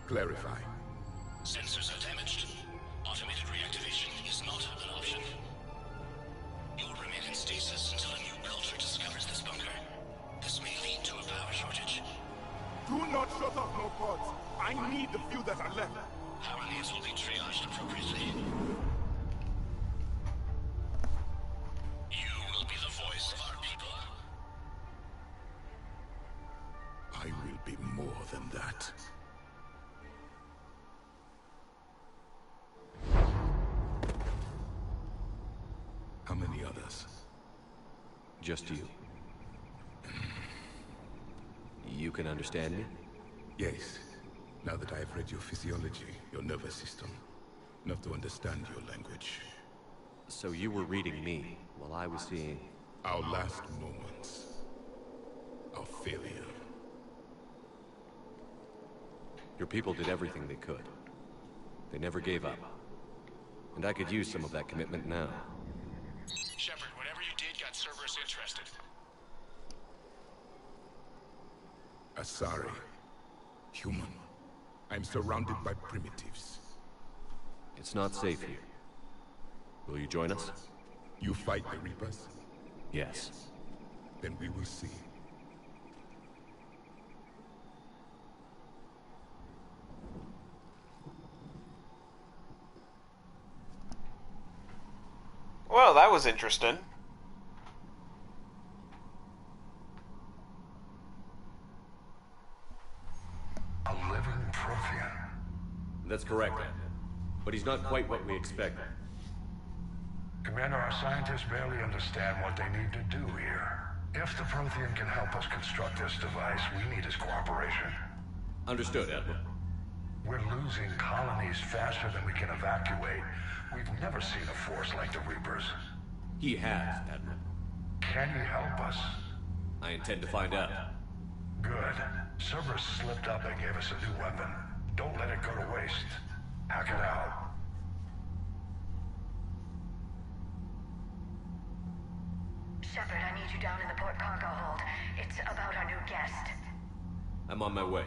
Clarify. Sensors are damaged. Automated reactivation is not an option. You will remain in stasis until a new culture discovers this bunker. This may lead to a power shortage. Do not shut off no pods. I need the few that are left. Power needs will be triaged appropriately. You will be the voice of our people. I will be more than that. How many others? Just you. You can understand me? Yes. Now that I have read your physiology, your nervous system, enough to understand your language. So you were reading me, while I was seeing... Our last moments. Our failure. Your people did everything they could. They never gave up. And I could use some of that commitment now. Shepard, whatever you did got Cerberus interested. Asari. Human. I'm surrounded by primitives. It's not safe here. Will you join us? You fight the Reapers? Yes. Then we will see. Well, that was interesting. A living Prothean. That's correct. But he's not quite what we expected. Commander, our scientists barely understand what they need to do here. If the Prothean can help us construct this device, we need his cooperation. Understood, Admiral. We're losing colonies faster than we can evacuate. We've never seen a force like the Reapers. He has, Admiral. Can you help us? I intend to find out. Good. Cerberus slipped up and gave us a new weapon. Don't let it go to waste. Hack it out. Shepard, I need you down in the port cargo hold. It's about our new guest. I'm on my way.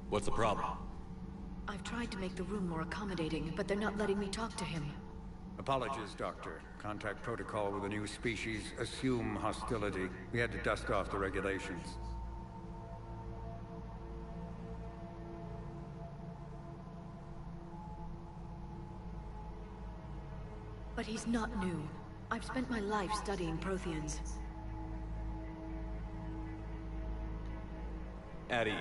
What's the problem? I've tried to make the room more accommodating, but they're not letting me talk to him. Apologies, Doctor. Contact protocol with a new species. Assume hostility. We had to dust off the regulations. But he's not new. I've spent my life studying Protheans. At ease.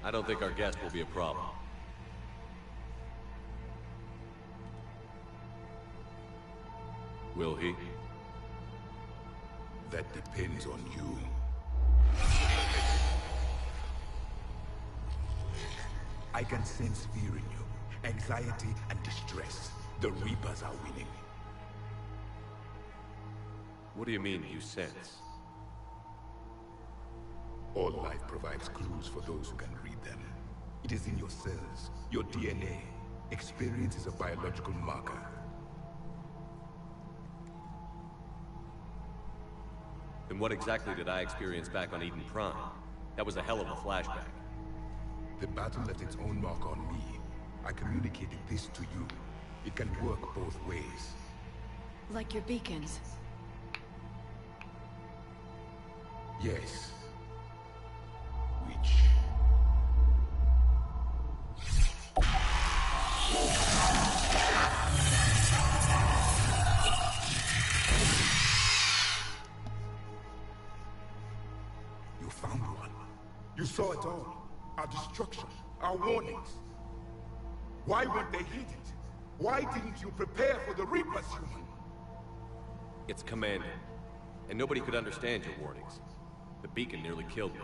I don't think our guest will be a problem. Will he? That depends on you. I can sense fear in you. Anxiety and distress. The Reapers are winning. What do you mean, you sense? All life provides clues for those who can read them. It is in your cells, your DNA. Experience is a biological marker. Then what exactly did I experience back on Eden Prime? That was a hell of a flashback. The battle left its own mark on me. I communicated this to you. It can work both ways. Like your beacons. Yes. Which... You found one. You saw it all. Our destruction, our warnings. Why weren't they hit it? Why didn't you prepare for the Reapers, human? It's commanding. And nobody could understand your warnings. The beacon nearly killed me.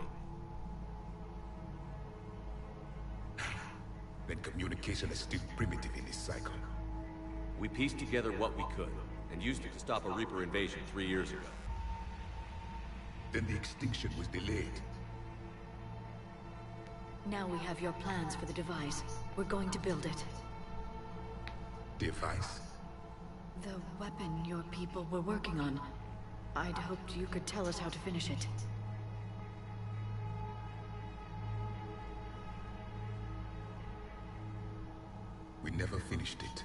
Then communication is still primitive in this cycle. We pieced together what we could, and used it to stop a Reaper invasion 3 years ago. Then the extinction was delayed. Now we have your plans for the device. We're going to build it. Device? The weapon your people were working on. I'd hoped you could tell us how to finish it. We never finished it.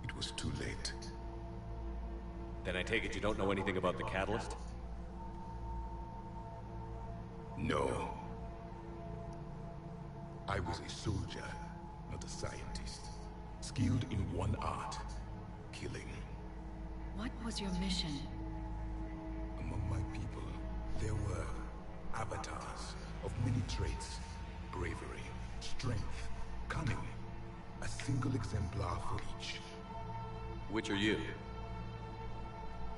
It was too late. Then I take it you don't know anything about the catalyst? No. I was a soldier, not a scientist. Skilled in one art, killing. What was your mission? Among my people, there were avatars of many traits. Bravery, strength, cunning. A single exemplar for each. Which are you?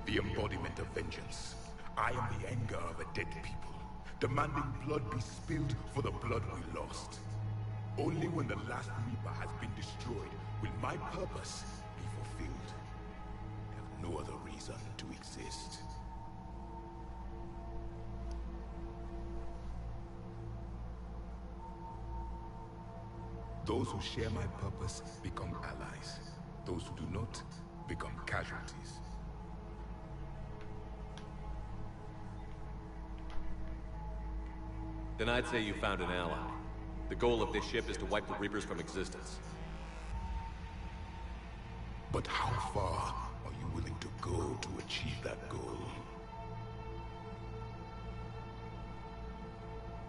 The embodiment of vengeance. I am the anger of a dead people, demanding blood be spilled for the blood we lost. Only when the last Reaper has been destroyed will my purpose be fulfilled. I have no other reason to exist. Those who share my purpose become allies. Those who do not become casualties. Then I'd say you found an ally. The goal of this ship is to wipe the Reapers from existence. But how far are you willing to go to achieve that goal?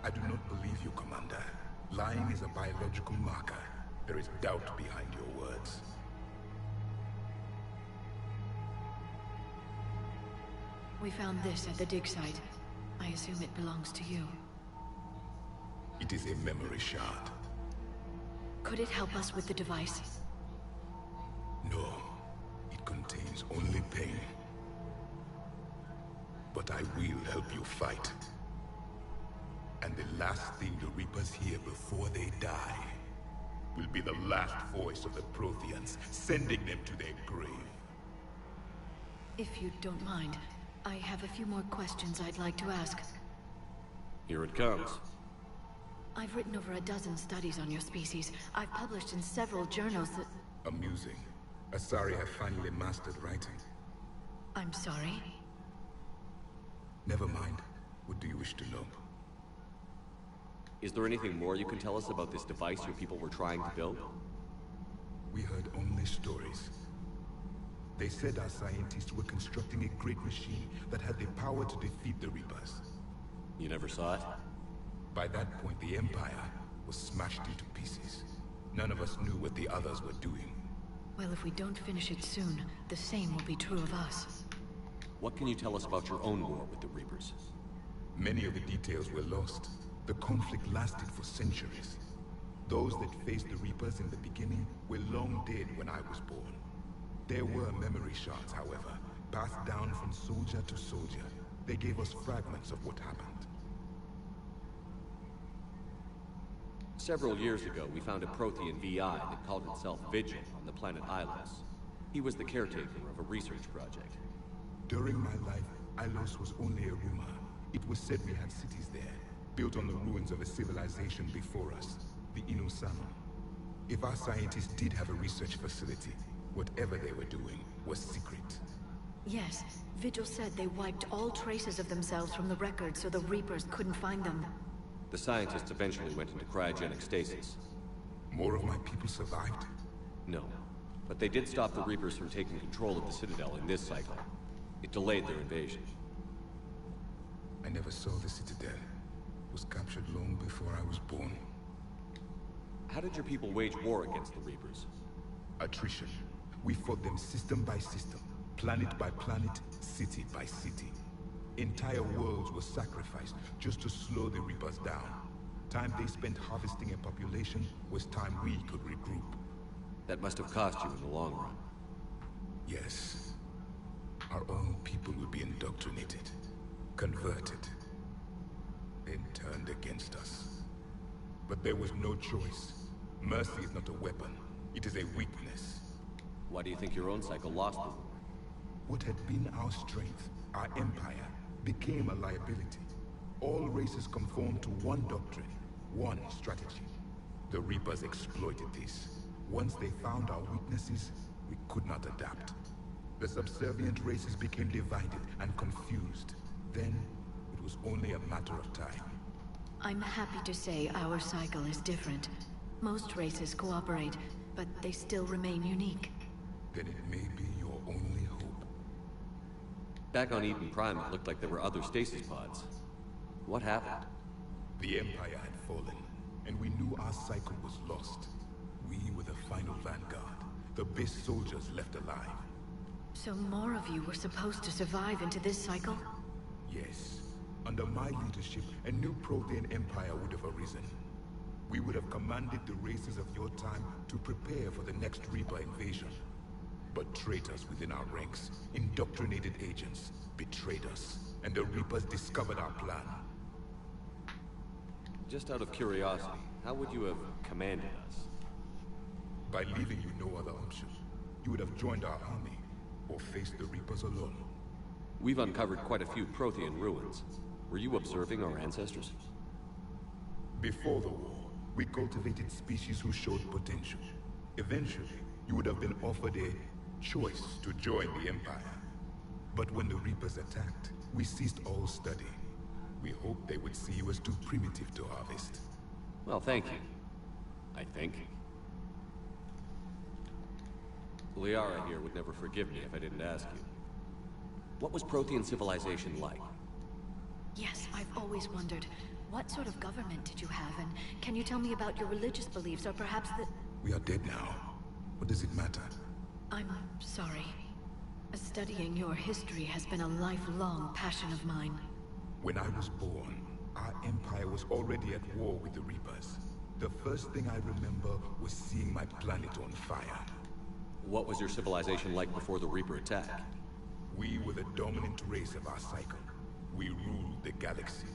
I do not believe you, Commander. Lying is a biological marker. There is doubt behind your words. We found this at the dig site. I assume it belongs to you. It is a memory shard. Could it help us with the device? No. It contains only pain. But I will help you fight. And the last thing the Reapers hear before they die will be the last voice of the Protheans, sending them to their grave. If you don't mind, I have a few more questions I'd like to ask. Here it comes. I've written over a dozen studies on your species. I've published in several journals that... Amusing. Asari have finally mastered writing. I'm sorry? Never mind. What do you wish to know? Is there anything more you can tell us about this device your people were trying to build? We heard only stories. They said our scientists were constructing a great machine that had the power to defeat the Reapers. You never saw it? By that point, the Empire was smashed into pieces. None of us knew what the others were doing. Well, if we don't finish it soon, the same will be true of us. What can you tell us about your own war with the Reapers? Many of the details were lost. The conflict lasted for centuries. Those that faced the Reapers in the beginning were long dead when I was born. There were memory shards, however, passed down from soldier to soldier. They gave us fragments of what happened. Several years ago, we found a Prothean VI that called itself Vigil on the planet Ilos. He was the caretaker of a research project. During my life, Ilos was only a rumor. It was said we had cities there, built on the ruins of a civilization before us, the Inosama. If our scientists did have a research facility, whatever they were doing was secret. Yes, Vigil said they wiped all traces of themselves from the records so the Reapers couldn't find them. The scientists eventually went into cryogenic stasis. More of my people survived? No. But they did stop the Reapers from taking control of the Citadel in this cycle. It delayed their invasion. I never saw the Citadel. It was captured long before I was born. How did your people wage war against the Reapers? Attrition. We fought them system by system, planet by planet, city by city. Entire worlds were sacrificed just to slow the Reapers down. Time they spent harvesting a population was time we could regroup. That must have cost you in the long run. Yes. Our own people would be indoctrinated, converted, then turned against us. But there was no choice. Mercy is not a weapon. It is a weakness. Why do you think your own cycle lost the war? What had been our strength, our empire, became a liability. All races conformed to one doctrine, one strategy. The Reapers exploited this. Once they found our weaknesses, we could not adapt. The subservient races became divided and confused. Then, it was only a matter of time. I'm happy to say our cycle is different. Most races cooperate, but they still remain unique. Then it may be your only hope. Back on Eden Prime, it looked like there were other stasis pods. What happened? The Empire had fallen, and we knew our cycle was lost. We were the final vanguard, the best soldiers left alive. So more of you were supposed to survive into this cycle? Yes. Under my leadership, a new Prothean empire would have arisen. We would have commanded the races of your time to prepare for the next Reaper invasion. But traitors within our ranks, indoctrinated agents, betrayed us, and the Reapers discovered our plan. Just out of curiosity, how would you have commanded us? By leaving you no other option. You would have joined our army, or faced the Reapers alone. We've uncovered quite a few Prothean ruins. Were you observing our ancestors? Before the war, we cultivated species who showed potential. Eventually, you would have been offered a choice to join the Empire. But when the Reapers attacked, we ceased all study. We hoped they would see you as too primitive to harvest. Well, thank you. I think. Liara here would never forgive me if I didn't ask you. What was Prothean civilization like? Yes, I've always wondered. What sort of government did you have, and can you tell me about your religious beliefs, or perhaps the... We are dead now. What does it matter? I'm sorry. Studying your history has been a lifelong passion of mine. When I was born, our empire was already at war with the Reapers. The first thing I remember was seeing my planet on fire. What was your civilization like before the Reaper attack? We were the dominant race of our cycle. We ruled the galaxy.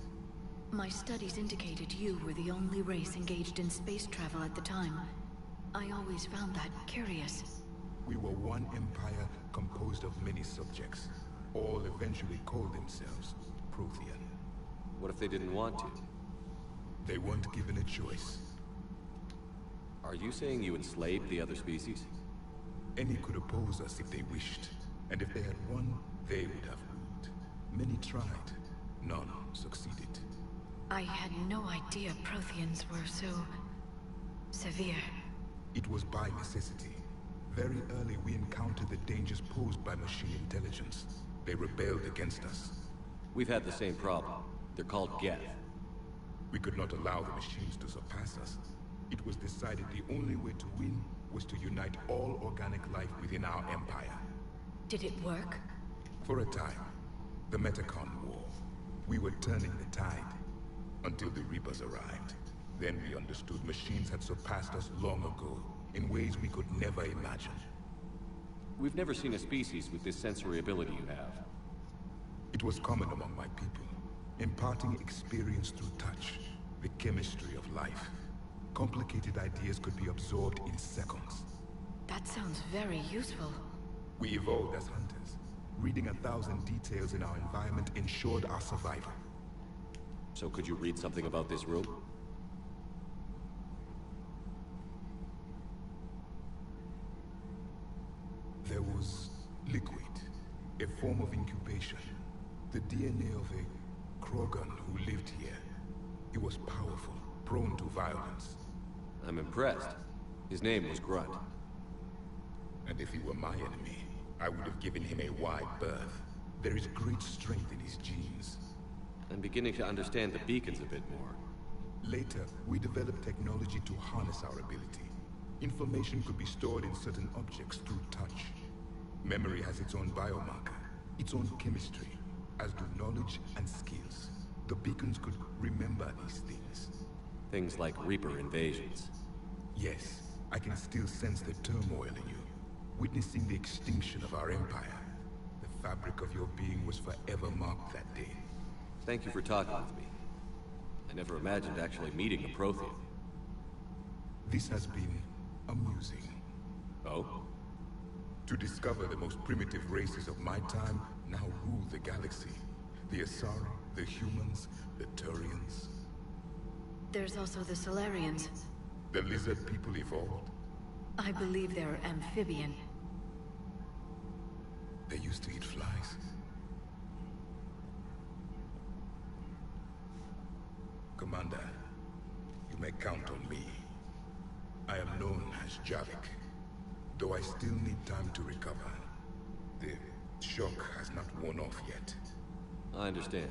My studies indicated you were the only race engaged in space travel at the time. I always found that curious. We were one empire composed of many subjects. All eventually called themselves Prothean. What if they didn't want to? They weren't given a choice. Are you saying you enslaved the other species? Any could oppose us if they wished. And if they had won, they would have ruled. Many tried. None succeeded. I had no idea Protheans were so... severe. It was by necessity. Very early we encountered the dangers posed by machine intelligence. They rebelled against us. We've had the same problem. They're called Geth. We could not allow the machines to surpass us. It was decided the only way to win was to unite all organic life within our empire. Did it work? For a time. The Metacon War. We were turning the tide. Until the Reapers arrived. Then we understood machines had surpassed us long ago, in ways we could never imagine. We've never seen a species with this sensory ability you have. It was common among my people, imparting experience through touch, the chemistry of life. Complicated ideas could be absorbed in seconds. That sounds very useful. We evolved as hunters. Reading 1,000 details in our environment ensured our survival. So could you read something about this room? There was liquid, a form of incubation. The DNA of a Krogan who lived here. It was powerful, prone to violence. I'm impressed. His name was Grunt. And if he were my enemy, I would have given him a wide berth. There is great strength in his genes. I'm beginning to understand the beacons a bit more. Later, we developed technology to harness our ability. Information could be stored in certain objects through touch. Memory has its own biomarker, its own chemistry, as do knowledge and skills. The beacons could remember these things. Things like Reaper invasions. Yes, I can still sense the turmoil in you, witnessing the extinction of our empire. The fabric of your being was forever marked that day. Thank you for talking with me. I never imagined actually meeting a Prothean. This has been amusing. Oh? To discover the most primitive races of my time now rule the galaxy. The Asari, the humans, the Turians. There's also the Solarians. The lizard people evolved. I believe they're amphibian. They used to eat flies. Commander, you may count on me. I am known as Javik, though I still need time to recover. The shock has not worn off yet. I understand.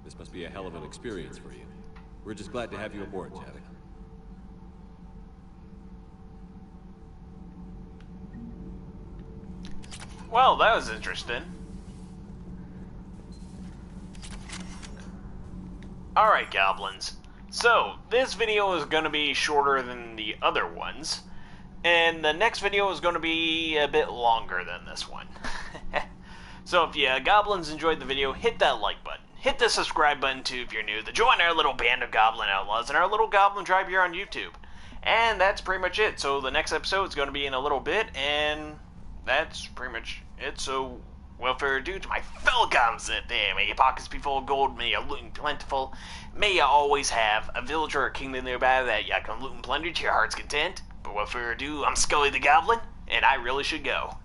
This must be a hell of an experience for you. We're just glad to have you aboard, Javik. Well, that was interesting. Alright, Goblins. So, this video is going to be shorter than the other ones, and the next video is going to be a bit longer than this one. So if you Goblins enjoyed the video, hit that like button. Hit the subscribe button too if you're new to join our little band of Goblin Outlaws and our little Goblin tribe here on YouTube. And that's pretty much it. So the next episode is going to be in a little bit, and that's pretty much it. So, without further ado, to my fellow Goblins out there, may your pockets be full of gold, may your looting plentiful, may you always have a village or a kingdom nearby that you can loot and plunder to your heart's content. But without further ado, I'm Scully the Goblin, and I really should go.